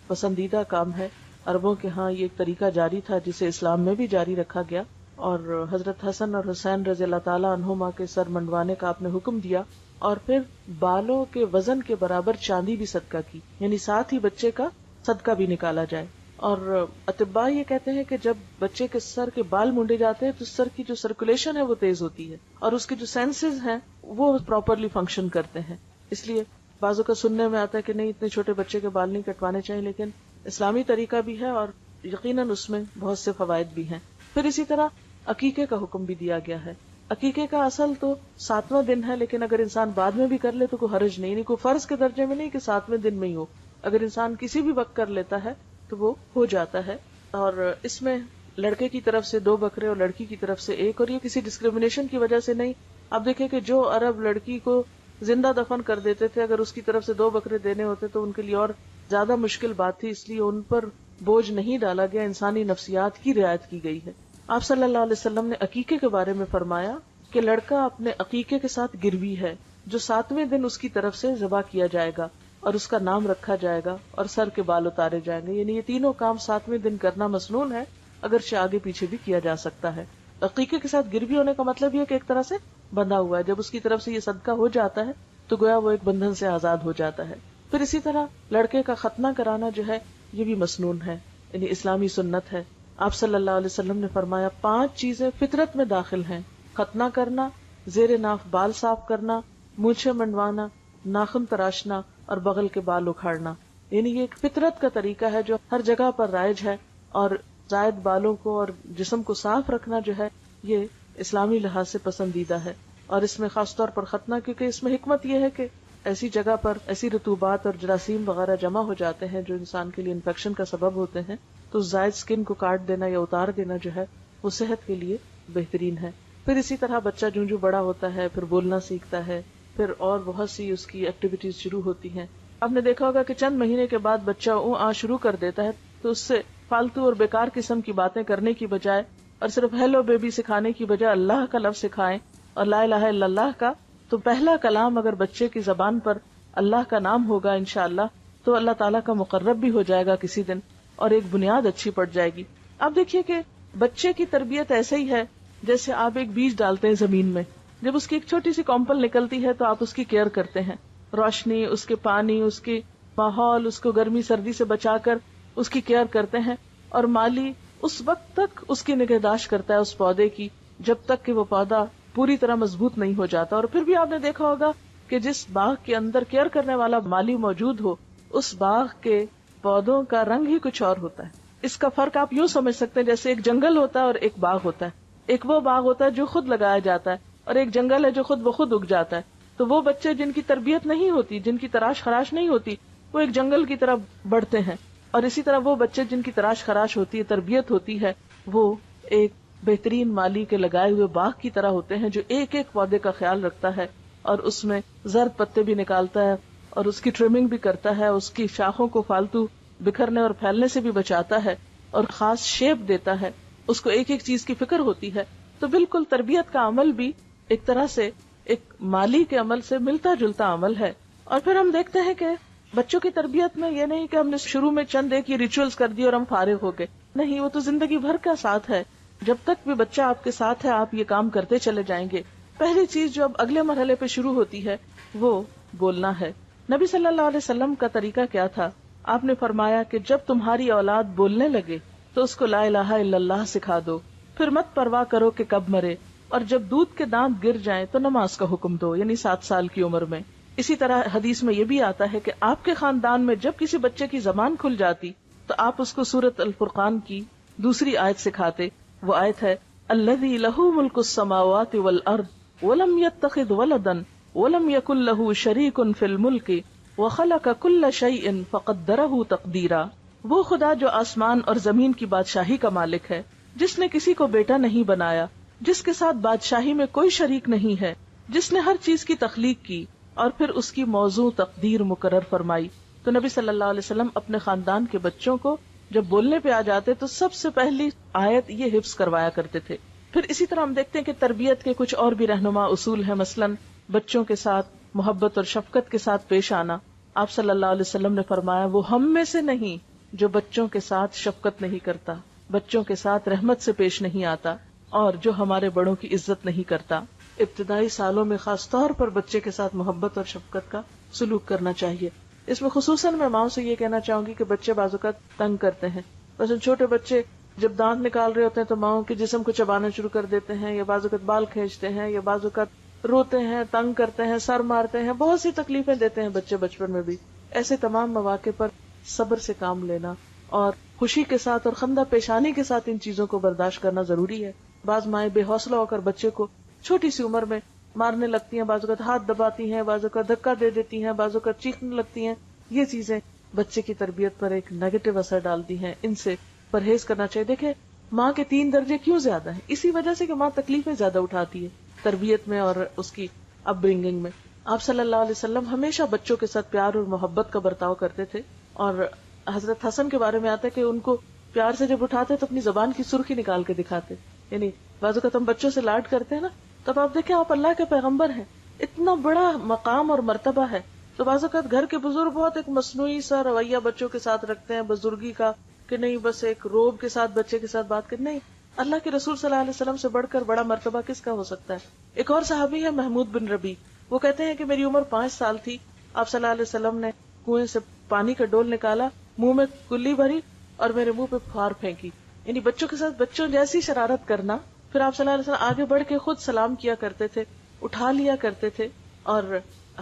پسندیدہ کام ہے، عربوں کے ہاں یہ ایک طریقہ جاری تھا جسے اسلام میں بھی جاری رکھا گیا، اور حضرت حسن اور حسین رضی اللہ تعالیٰ عنہما کے سر منڈوانے کا آپ نے حکم دیا، اور پھر بالوں کے وزن کے برابر چاندی بھی صدقہ کی، یعنی ساتھ ہی بچے کا صدقہ بھی نکالا جائے، اور اطباء یہ کہتے ہیں کہ جب بچے کے سر کے بال مونڈے جاتے ہیں تو سر کی جو سرکولیشن ہے وہ تیز ہوتی ہے اور اس کے جو سینسز ہیں وہ پراپرلی فنکشن کرتے ہیں. اس لیے بعضوں کا سننے میں آتا ہے کہ نہیں اتنے چھوٹے بچے کے بال نہیں کٹوانے چاہیے، لیکن اسلامی طریقہ بھی ہے اور یقیناً اس میں بہت سے فوائد بھی ہیں. پھر اسی طرح عقیقے کا حکم بھی دیا گیا ہے. عقیقے کا اصل تو 7واں دن ہے، لیکن اگر انسان بعد میں بھی کر لے تو کوئی حرج نہیں، کوئی فرض کے درجے میں نہیں کہ 7ویں دن میں ہی ہو. اگر انسان کسی بھی وقت کر لیتا ہے تو وہ ہو جاتا ہے. اور اس میں لڑکے کی طرف سے 2 بکرے اور لڑکی کی طرف سے 1، اور یہ کسی ڈسکریمنیشن کی وجہ سے نہیں. آپ دیکھیں کہ جو عرب لڑکی کو زندہ دفن کر دیتے تھے، اگر اس کی طرف سے 2 بکرے دینے ہوتے تو ان کے لیے اور زیادہ مشکل بات تھی، اس لیے ان پر بوجھ نہیں ڈالا گیا، انسانی نفسیات کی رعایت کی گئی ہے. آپ صلی اللہ علیہ وسلم نے عقیقے کے بارے میں فرمایا کہ لڑکا اپنے عقیقے کے ساتھ گروی ہے جو 7ویں دن اس کی طرف سے ذبح کیا جائے گا اور اس کا نام رکھا جائے گا اور سر کے بال اتارے جائیں گے. یعنی یہ تینوں کام 7ویں دن کرنا مسنون ہے، اگرچہ آگے پیچھے بھی کیا جا سکتا ہے. عقیقے کے ساتھ گروی ہونے کا مطلب یہ کہ ایک طرح سے بندھا ہوا ہے، جب اس کی طرف سے یہ صدقہ ہو جاتا ہے تو گویا وہ ایک بندھن سے آزاد ہو جاتا ہے. پھر اسی طرح لڑکے کا ختنہ کرانا جو ہے یہ بھی مسنون ہے، یعنی اسلامی سنت ہے. آپ صلی اللہ علیہ وسلم نے فرمایا 5 چیزیں فطرت میں داخل ہیں: ختنہ کرنا، زیر ناف بال صاف کرنا، مونچھیں منڈوانا، ناخن تراشنا اور بغل کے بال اکھاڑنا. یعنی یہ ایک فطرت کا طریقہ ہے جو ہر جگہ پر رائج ہے، اور زائد بالوں کو اور جسم کو صاف رکھنا جو ہے یہ اسلامی لحاظ سے پسندیدہ ہے. اور اس میں خاص طور پر ختنہ، کیونکہ اس میں حکمت یہ ہے کہ ایسی جگہ پر ایسی رطوبات اور جراثیم وغیرہ جمع ہو جاتے ہیں جو انسان کے لیے انفیکشن کا سبب ہوتے ہیں، تو زائد سکن کو کاٹ دینا یا اتار دینا جو ہے وہ صحت کے لیے بہترین ہے. پھر اسی طرح بچہ جو بڑا ہوتا ہے پھر بولنا سیکھتا ہے، پھر اور بہت سی اس کی ایکٹیویٹیز شروع ہوتی ہیں. آپ نے دیکھا ہوگا کہ چند مہینے کے بعد بچہ شروع کر دیتا ہے تو اس سے فالتو اور بیکار قسم کی باتیں کرنے کی بجائے اور صرف ہیلو بیبی سکھانے کی بجائے اللہ کا لفظ سکھائیں اور لا الہ الا اللہ کا. تو پہلا کلام اگر بچے کی زبان پر اللہ کا نام ہوگا انشاءاللہ تو اللہ تعالیٰ کا مقرب بھی ہو جائے گا کسی دن، اور ایک بنیاد اچھی پڑ جائے گی. آپ دیکھیے کہ بچے کی تربیت ایسے ہی ہے جیسے آپ ایک بیج ڈالتے ہیں زمین میں. جب اس کی ایک چھوٹی سی کمپل نکلتی ہے تو آپ اس کی کیئر کرتے ہیں، روشنی، اس کے پانی، اس کے ماحول، اس کو گرمی سردی سے بچا کر اس کی کیئر کرتے ہیں. اور مالی اس وقت تک اس کی نگہداشت کرتا ہے اس پودے کی جب تک کہ وہ پودا پوری طرح مضبوط نہیں ہو جاتا. اور پھر بھی آپ نے دیکھا ہوگا کہ جس باغ کے اندر کیئر کرنے والا مالی موجود ہو اس باغ کے پودوں کا رنگ ہی کچھ اور ہوتا ہے. اس کا فرق آپ یوں سمجھ سکتے ہیں جیسے ایک جنگل ہوتا ہے اور ایک باغ ہوتا ہے. ایک وہ باغ ہوتا ہے جو خود لگایا جاتا ہے اور ایک جنگل ہے جو خود بخود اگ جاتا ہے. تو وہ بچے جن کی تربیت نہیں ہوتی، جن کی تراش خراش نہیں ہوتی، وہ ایک جنگل کی طرح بڑھتے ہیں. اور اسی طرح وہ بچے جن کی تراش خراش ہوتی ہے، تربیت ہوتی ہے، وہ ایک بہترین مالی کے لگائے ہوئے باغ کی طرح ہوتے ہیں جو ایک ایک پودے کا خیال رکھتا ہے اور اس میں زرد پتے بھی نکالتا ہے اور اس کی ٹرمنگ بھی کرتا ہے، اس کی شاخوں کو فالتو بکھرنے اور پھیلنے سے بھی بچاتا ہے اور خاص شیپ دیتا ہے. اس کو ایک ایک چیز کی فکر ہوتی ہے. تو بالکل تربیت کا عمل بھی ایک طرح سے ایک مالی کے عمل سے ملتا جلتا عمل ہے. اور پھر ہم دیکھتے ہیں کہ بچوں کی تربیت میں یہ نہیں کہ ہم نے شروع میں چند ایک یہ ریچولز کر دی اور ہم فارغ ہو گئے. نہیں، وہ تو زندگی بھر کا ساتھ ہے. جب تک بھی بچہ آپ کے ساتھ ہے آپ یہ کام کرتے چلے جائیں گے. پہلی چیز جو اب اگلے مرحلے پہ شروع ہوتی ہے وہ بولنا ہے. نبی صلی اللہ علیہ وسلم کا طریقہ کیا تھا؟ آپ نے فرمایا کہ جب تمہاری اولاد بولنے لگے تو اس کو لا الہ الا اللہ سکھا دو، پھر مت پرواہ کرو کہ کب مرے، اور جب دودھ کے دانت گر جائیں تو نماز کا حکم دو، یعنی 7 سال کی عمر میں. اسی طرح حدیث میں یہ بھی آتا ہے کہ آپ کے خاندان میں جب کسی بچے کی زبان کھل جاتی تو آپ اس کو سورۃ الفرقان کی دوسری آیت سکھاتے. وہ آیت ہے الذی لہ ملک السماوات والارض ولم یتخذ ولدا ولم یکن لہ شریک فی الملک وخلق کل شیء فقدرہ تقدیرا. وہ خدا جو آسمان اور زمین کی بادشاہی کا مالک ہے، جس نے کسی کو بیٹا نہیں بنایا، جس کے ساتھ بادشاہی میں کوئی شریک نہیں ہے، جس نے ہر چیز کی تخلیق کی اور پھر اس کی موضوع تقدیر مقرر فرمائی. تو نبی صلی اللہ علیہ وسلم اپنے خاندان کے بچوں کو جب بولنے پہ آ جاتے تو سب سے پہلی آیت یہ حفظ کروایا کرتے تھے. پھر اسی طرح ہم دیکھتے ہیں کہ تربیت کے کچھ اور بھی رہنما اصول ہیں. مثلاً بچوں کے ساتھ محبت اور شفقت کے ساتھ پیش آنا. آپ صلی اللہ علیہ وسلم نے فرمایا وہ ہم میں سے نہیں جو بچوں کے ساتھ شفقت نہیں کرتا، بچوں کے ساتھ رحمت سے پیش نہیں آتا، اور جو ہمارے بڑوں کی عزت نہیں کرتا. ابتدائی سالوں میں خاص طور پر بچے کے ساتھ محبت اور شفقت کا سلوک کرنا چاہیے. اس میں خصوصاً میں ماؤں سے یہ کہنا چاہوں گی کہ بچے بعض اوقات تنگ کرتے ہیں بس چھوٹے بچے جب دانت نکال رہے ہوتے ہیں تو ماؤں کے جسم کو چبانا شروع کر دیتے ہیں، یا بعض اوقات بال کھینچتے ہیں، یا بعض اوقات روتے ہیں، تنگ کرتے ہیں، سر مارتے ہیں، بہت سی تکلیفیں دیتے ہیں بچے بچپن میں بھی. ایسے تمام مواقع پر صبر سے کام لینا اور خوشی کے ساتھ اور خندہ پیشانی کے ساتھ ان چیزوں کو برداشت کرنا ضروری ہے. بعض مائیں بے حوصلہ ہو کر بچے کو چھوٹی سی عمر میں مارنے لگتی ہیں، بعض اوقات ہاتھ دباتی ہیں، بعض اوقات دھکا دے دیتی ہیں، بعض اوقات چیخنے لگتی ہیں. یہ چیزیں بچے کی تربیت پر ایک نیگیٹو اثر ڈالتی ہیں. ان سے پرہیز کرنا چاہیے. دیکھیں ماں کے 3 درجے کیوں زیادہ ہیں؟ اسی وجہ سے کہ ماں تکلیفیں زیادہ اٹھاتی ہے تربیت میں اور اس کی اپ برنگنگ میں. آپ صلی اللہ علیہ وسلم ہمیشہ بچوں کے ساتھ پیار اور محبت کا برتاؤ کرتے تھے. اور حضرت حسن کے بارے میں آتا ہے کہ ان کو پیار سے جب اٹھاتے تو اپنی زبان کی سرخی نکال کے دکھاتے. یعنی بعض اوقات ہم بچوں سے لاڈ کرتے ہیں نا، تب آپ دیکھیں آپ اللہ کے پیغمبر ہیں، اتنا بڑا مقام اور مرتبہ ہے، تو بعض اوقات گھر کے بزرگ بہت ایک مصنوعی سا رویہ بچوں کے ساتھ رکھتے ہیں بزرگی کا، کہ نہیں بس ایک روب کے ساتھ بچے کے ساتھ بات کریں. نہیں، اللہ کے رسول صلی اللہ علیہ وسلم سے بڑھ کر بڑا مرتبہ کس کا ہو سکتا ہے. ایک اور صحابی ہے محمود بن ربی، وہ کہتے ہیں کہ میری عمر 5 سال تھی، آپ صلی اللہ علیہ وسلم نے کنویں سے پانی کا ڈول نکالا، منہ میں کلی بھری اور میرے منہ پہ پھار پھینکی. یعنی بچوں کے ساتھ بچوں جیسی شرارت کرنا. پھر آپ صلی اللہ علیہ وسلم آگے بڑھ کے خود سلام کیا کرتے تھے، اٹھا لیا کرتے تھے اور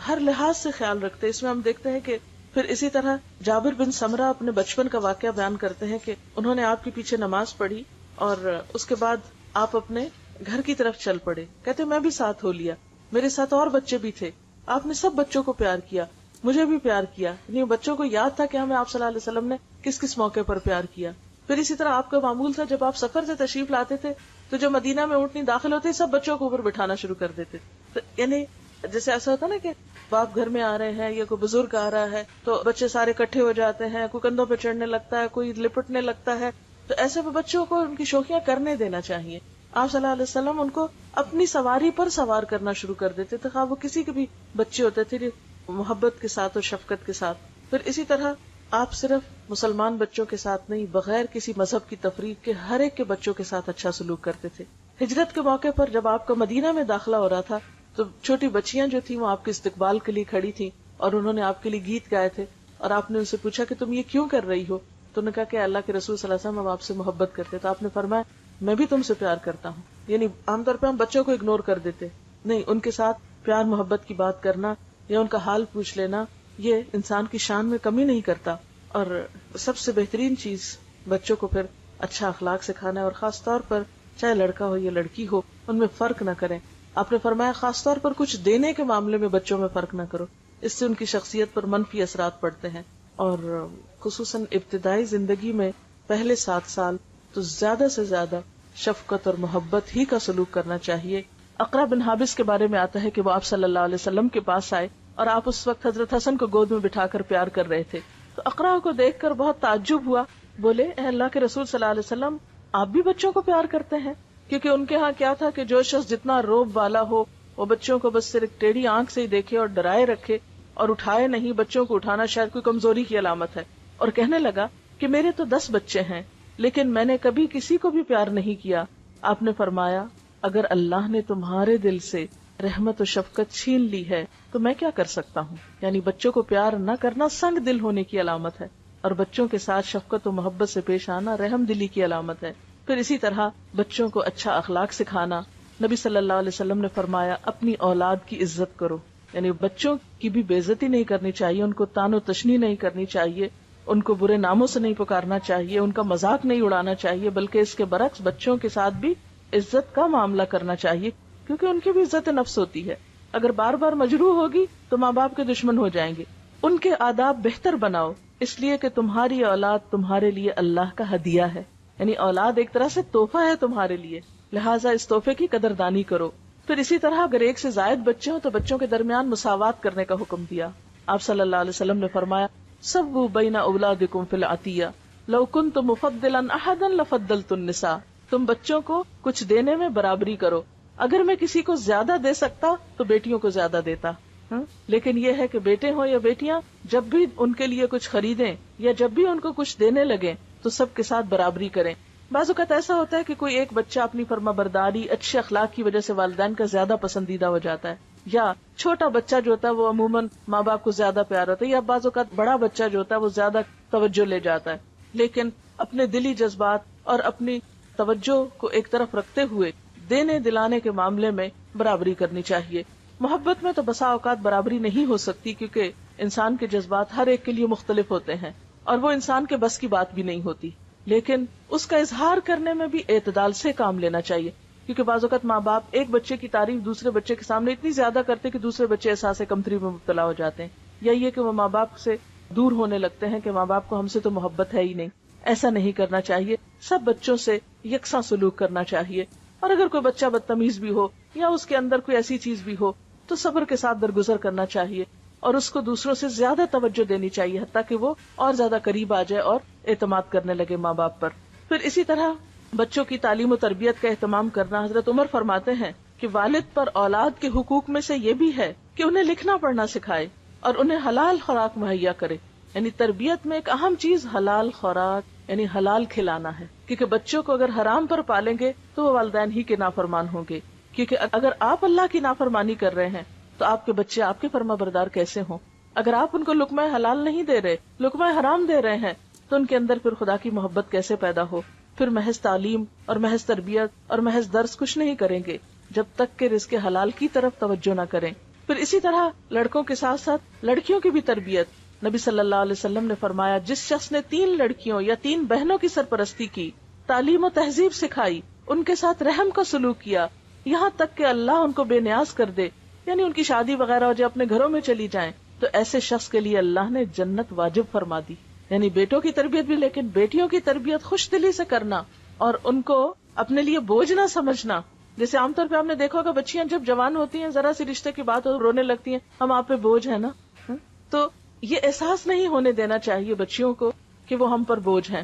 ہر لحاظ سے خیال رکھتے. اس میں ہم دیکھتے ہیں کہ پھر اسی طرح جابر بن سمرہ اپنے بچپن کا واقعہ بیان کرتے ہیں کہ انہوں نے آپ کے پیچھے نماز پڑھی اور اس کے بعد آپ اپنے گھر کی طرف چل پڑے. کہتے میں بھی ساتھ ہو لیا، میرے ساتھ اور بچے بھی تھے، آپ نے سب بچوں کو پیار کیا، مجھے بھی پیار کیا. یعنی بچوں کو یاد تھا کہ ہمیں آپ صلی اللہ علیہ وسلم نے کس کس موقع پر پیار کیا. پھر اسی طرح آپ کا معمول تھا جب آپ سفر سے تشریف لاتے تھے تو جو مدینہ میں اونٹنی داخل ہوتے سب بچوں کو اوپر بٹھانا شروع کر دیتے. تو یعنی جیسے ایسا ہوتا نا کہ باپ گھر میں آ رہے ہیں یا کوئی بزرگ آ رہا ہے تو بچے سارے اکٹھے ہو جاتے ہیں، کوئی کندھوں پہ چڑھنے لگتا ہے، کوئی لپٹنے لگتا ہے. تو ایسے میں بچوں کو ان کی شوخیاں کرنے دینا چاہیے. آپ صلی اللہ علیہ وسلم ان کو اپنی سواری پر سوار کرنا شروع کر دیتے تھے، خواہ وہ کسی کے بھی بچے ہوتے تھے، محبت کے ساتھ اور شفقت کے ساتھ. پھر اسی طرح آپ صرف مسلمان بچوں کے ساتھ نہیں، بغیر کسی مذہب کی تفریق کے ہر ایک کے بچوں کے ساتھ اچھا سلوک کرتے تھے. ہجرت کے موقع پر جب آپ کا مدینہ میں داخلہ ہو رہا تھا تو چھوٹی بچیاں جو تھیں وہ آپ کے استقبال کے لیے کھڑی تھیں اور انہوں نے آپ کے لیے گیت گائے تھے اور آپ نے ان سے پوچھا کہ تم یہ کیوں کر رہی ہو؟ تو انہوں نے کہا کہ اللہ کے رسول صلی اللہ علیہ وسلم ہم آپ سے محبت کرتے. تو آپ نے فرمایا میں بھی تم سے پیار کرتا ہوں. یعنی عام طور پہ ہم بچوں کو اگنور کر دیتے، نہیں، ان کے ساتھ پیار محبت کی بات کرنا یا ان کا حال پوچھ لینا یہ انسان کی شان میں کمی نہیں کرتا. اور سب سے بہترین چیز بچوں کو پھر اچھا اخلاق سکھانا ہے، اور خاص طور پر چاہے لڑکا ہو یا لڑکی ہو ان میں فرق نہ کریں. آپ نے فرمایا خاص طور پر کچھ دینے کے معاملے میں بچوں میں فرق نہ کرو، اس سے ان کی شخصیت پر منفی اثرات پڑتے ہیں. اور خصوصاً ابتدائی زندگی میں پہلے 7 سال تو زیادہ سے زیادہ شفقت اور محبت ہی کا سلوک کرنا چاہیے. اقرا بن حابس کے بارے میں آتا ہے کہ وہ آپ صلی اللہ علیہ وسلم کے پاس آئے اور آپ اس وقت حضرت حسن کو گود میں بٹھا کر پیار کر رہے تھے. تو اقرا کو دیکھ کر بہت تعجب ہوا، بولے اے اللہ کے رسول صلی اللہ علیہ وسلم آپ بھی بچوں کو پیار کرتے ہیں؟ کیونکہ ان کے ہاں کیا تھا کہ جو شخص جتنا روب والا ہو وہ بچوں کو بس صرف ٹیڑھی آنکھ سے ہی دیکھے اور ڈرائے رکھے اور اٹھائے نہیں. بچوں کو اٹھانا شاید کوئی کمزوری کی علامت ہے. اور کہنے لگا کہ میرے تو 10 بچے ہیں لیکن میں نے کبھی کسی کو بھی پیار نہیں کیا. آپ نے فرمایا اگر اللہ نے تمہارے دل سے رحمت و شفقت چھین لی ہے تو میں کیا کر سکتا ہوں. یعنی بچوں کو پیار نہ کرنا سنگ دل ہونے کی علامت ہے، اور بچوں کے ساتھ شفقت و محبت سے پیش آنا رحم دلی کی علامت ہے. پھر اسی طرح بچوں کو اچھا اخلاق سکھانا. نبی صلی اللہ علیہ وسلم نے فرمایا اپنی اولاد کی عزت کرو. یعنی بچوں کی بھی بے عزتی نہیں کرنی چاہیے، ان کو تان و تشنی نہیں کرنی چاہیے، ان کو برے ناموں سے نہیں پکارنا چاہیے، ان کا مذاق نہیں اڑانا چاہیے، بلکہ اس کے برعکس بچوں کے ساتھ بھی عزت کا معاملہ کرنا چاہیے، کیونکہ ان کی بھی عزت نفس ہوتی ہے. اگر بار بار مجروح ہوگی تو ماں باپ کے دشمن ہو جائیں گے. ان کے آداب بہتر بناؤ، اس لیے کہ تمہاری اولاد تمہارے لیے اللہ کا ہدیہ ہے. یعنی اولاد ایک طرح سے تحفہ ہے تمہارے لیے، لہٰذا اس تحفے کی قدردانی کرو. پھر اسی طرح اگر ایک سے زائد بچے ہوں تو بچوں کے درمیان مساوات کرنے کا حکم دیا. آپ صلی اللہ علیہ وسلم نے فرمایا سووا بین اولادکم فی العطیہ لو کنت مفضلا احدا لفضلت النساء. تم بچوں کو کچھ دینے میں برابری کرو، اگر میں کسی کو زیادہ دے سکتا تو بیٹیوں کو زیادہ دیتا. لیکن یہ ہے کہ بیٹے ہوں یا بیٹیاں جب بھی ان کے لیے کچھ خریدیں یا جب بھی ان کو کچھ دینے لگیں تو سب کے ساتھ برابری کریں. بعض اوقات ایسا ہوتا ہے کہ کوئی ایک بچہ اپنی فرما برداری اچھے اخلاق کی وجہ سے والدین کا زیادہ پسندیدہ ہو جاتا ہے، یا چھوٹا بچہ جو ہوتا ہے وہ عموماً ماں باپ کو زیادہ پیار ہوتا ہے، یا بعض اوقات بڑا بچہ جو ہوتا ہے وہ زیادہ توجہ لے جاتا ہے. لیکن اپنے دلی جذبات اور اپنی توجہ کو ایک طرف رکھتے ہوئے دینے دلانے کے معاملے میں برابری کرنی چاہیے. محبت میں تو بسا اوقات برابری نہیں ہو سکتی کیونکہ انسان کے جذبات ہر ایک کے لیے مختلف ہوتے ہیں اور وہ انسان کے بس کی بات بھی نہیں ہوتی، لیکن اس کا اظہار کرنے میں بھی اعتدال سے کام لینا چاہیے. کیونکہ بعض اوقات ماں باپ ایک بچے کی تعریف دوسرے بچے کے سامنے اتنی زیادہ کرتے کہ دوسرے بچے احساس کمتری میں مبتلا ہو جاتے ہیں، یا یہ کہ وہ ماں باپ سے دور ہونے لگتے ہیں کہ ماں باپ کو ہم سے تو محبت ہے ہی نہیں. ایسا نہیں کرنا چاہیے. سب بچوں سے یکساں سلوک کرنا چاہیے، اور اگر کوئی بچہ بدتمیز بھی ہو یا اس کے اندر کوئی ایسی چیز بھی ہو تو صبر کے ساتھ درگزر کرنا چاہیے اور اس کو دوسروں سے زیادہ توجہ دینی چاہیے حتیٰ کہ وہ اور زیادہ قریب آ جائے اور اعتماد کرنے لگے ماں باپ پر. پھر اسی طرح بچوں کی تعلیم و تربیت کا اہتمام کرنا. حضرت عمر فرماتے ہیں کہ والد پر اولاد کے حقوق میں سے یہ بھی ہے کہ انہیں لکھنا پڑھنا سکھائے اور انہیں حلال خوراک مہیا کرے. یعنی تربیت میں ایک اہم چیز حلال خوراک یعنی حلال کھلانا ہے، کیونکہ بچوں کو اگر حرام پر پالیں گے تو وہ والدین ہی کے نافرمان ہوں گے. کیونکہ اگر آپ اللہ کی نافرمانی کر رہے ہیں تو آپ کے بچے آپ کے فرما بردار کیسے ہوں؟ اگر آپ ان کو لقمہ حلال نہیں دے رہے، لقمہ حرام دے رہے ہیں، تو ان کے اندر پھر خدا کی محبت کیسے پیدا ہو؟ پھر محض تعلیم اور محض تربیت اور محض درس کچھ نہیں کریں گے جب تک کہ رزق حلال کی طرف توجہ نہ کریں. پھر اسی طرح لڑکوں کے ساتھ ساتھ لڑکیوں کی بھی تربیت. نبی صلی اللہ علیہ وسلم نے فرمایا جس شخص نے 3 لڑکیوں یا 3 بہنوں کی سرپرستی کی، تعلیم و تہذیب سکھائی، ان کے ساتھ رحم کا سلوک کیا، یہاں تک کہ اللہ ان کو بے نیاز کر دے، یعنی ان کی شادی وغیرہ ہو جائے، اپنے گھروں میں چلی جائیں، تو ایسے شخص کے لیے اللہ نے جنت واجب فرما دی. یعنی بیٹوں کی تربیت بھی، لیکن بیٹیوں کی تربیت خوش دلی سے کرنا اور ان کو اپنے لیے بوجھ نہ سمجھنا. جیسے عام طور پہ آپ نے دیکھا ہوگا بچیاں جب جوان ہوتی ہیں ذرا سی رشتے کی بات ہو رونے لگتی ہیں، ہم آپ پہ بوجھ ہے نا. تو یہ احساس نہیں ہونے دینا چاہیے بچیوں کو کہ وہ ہم پر بوجھ ہیں.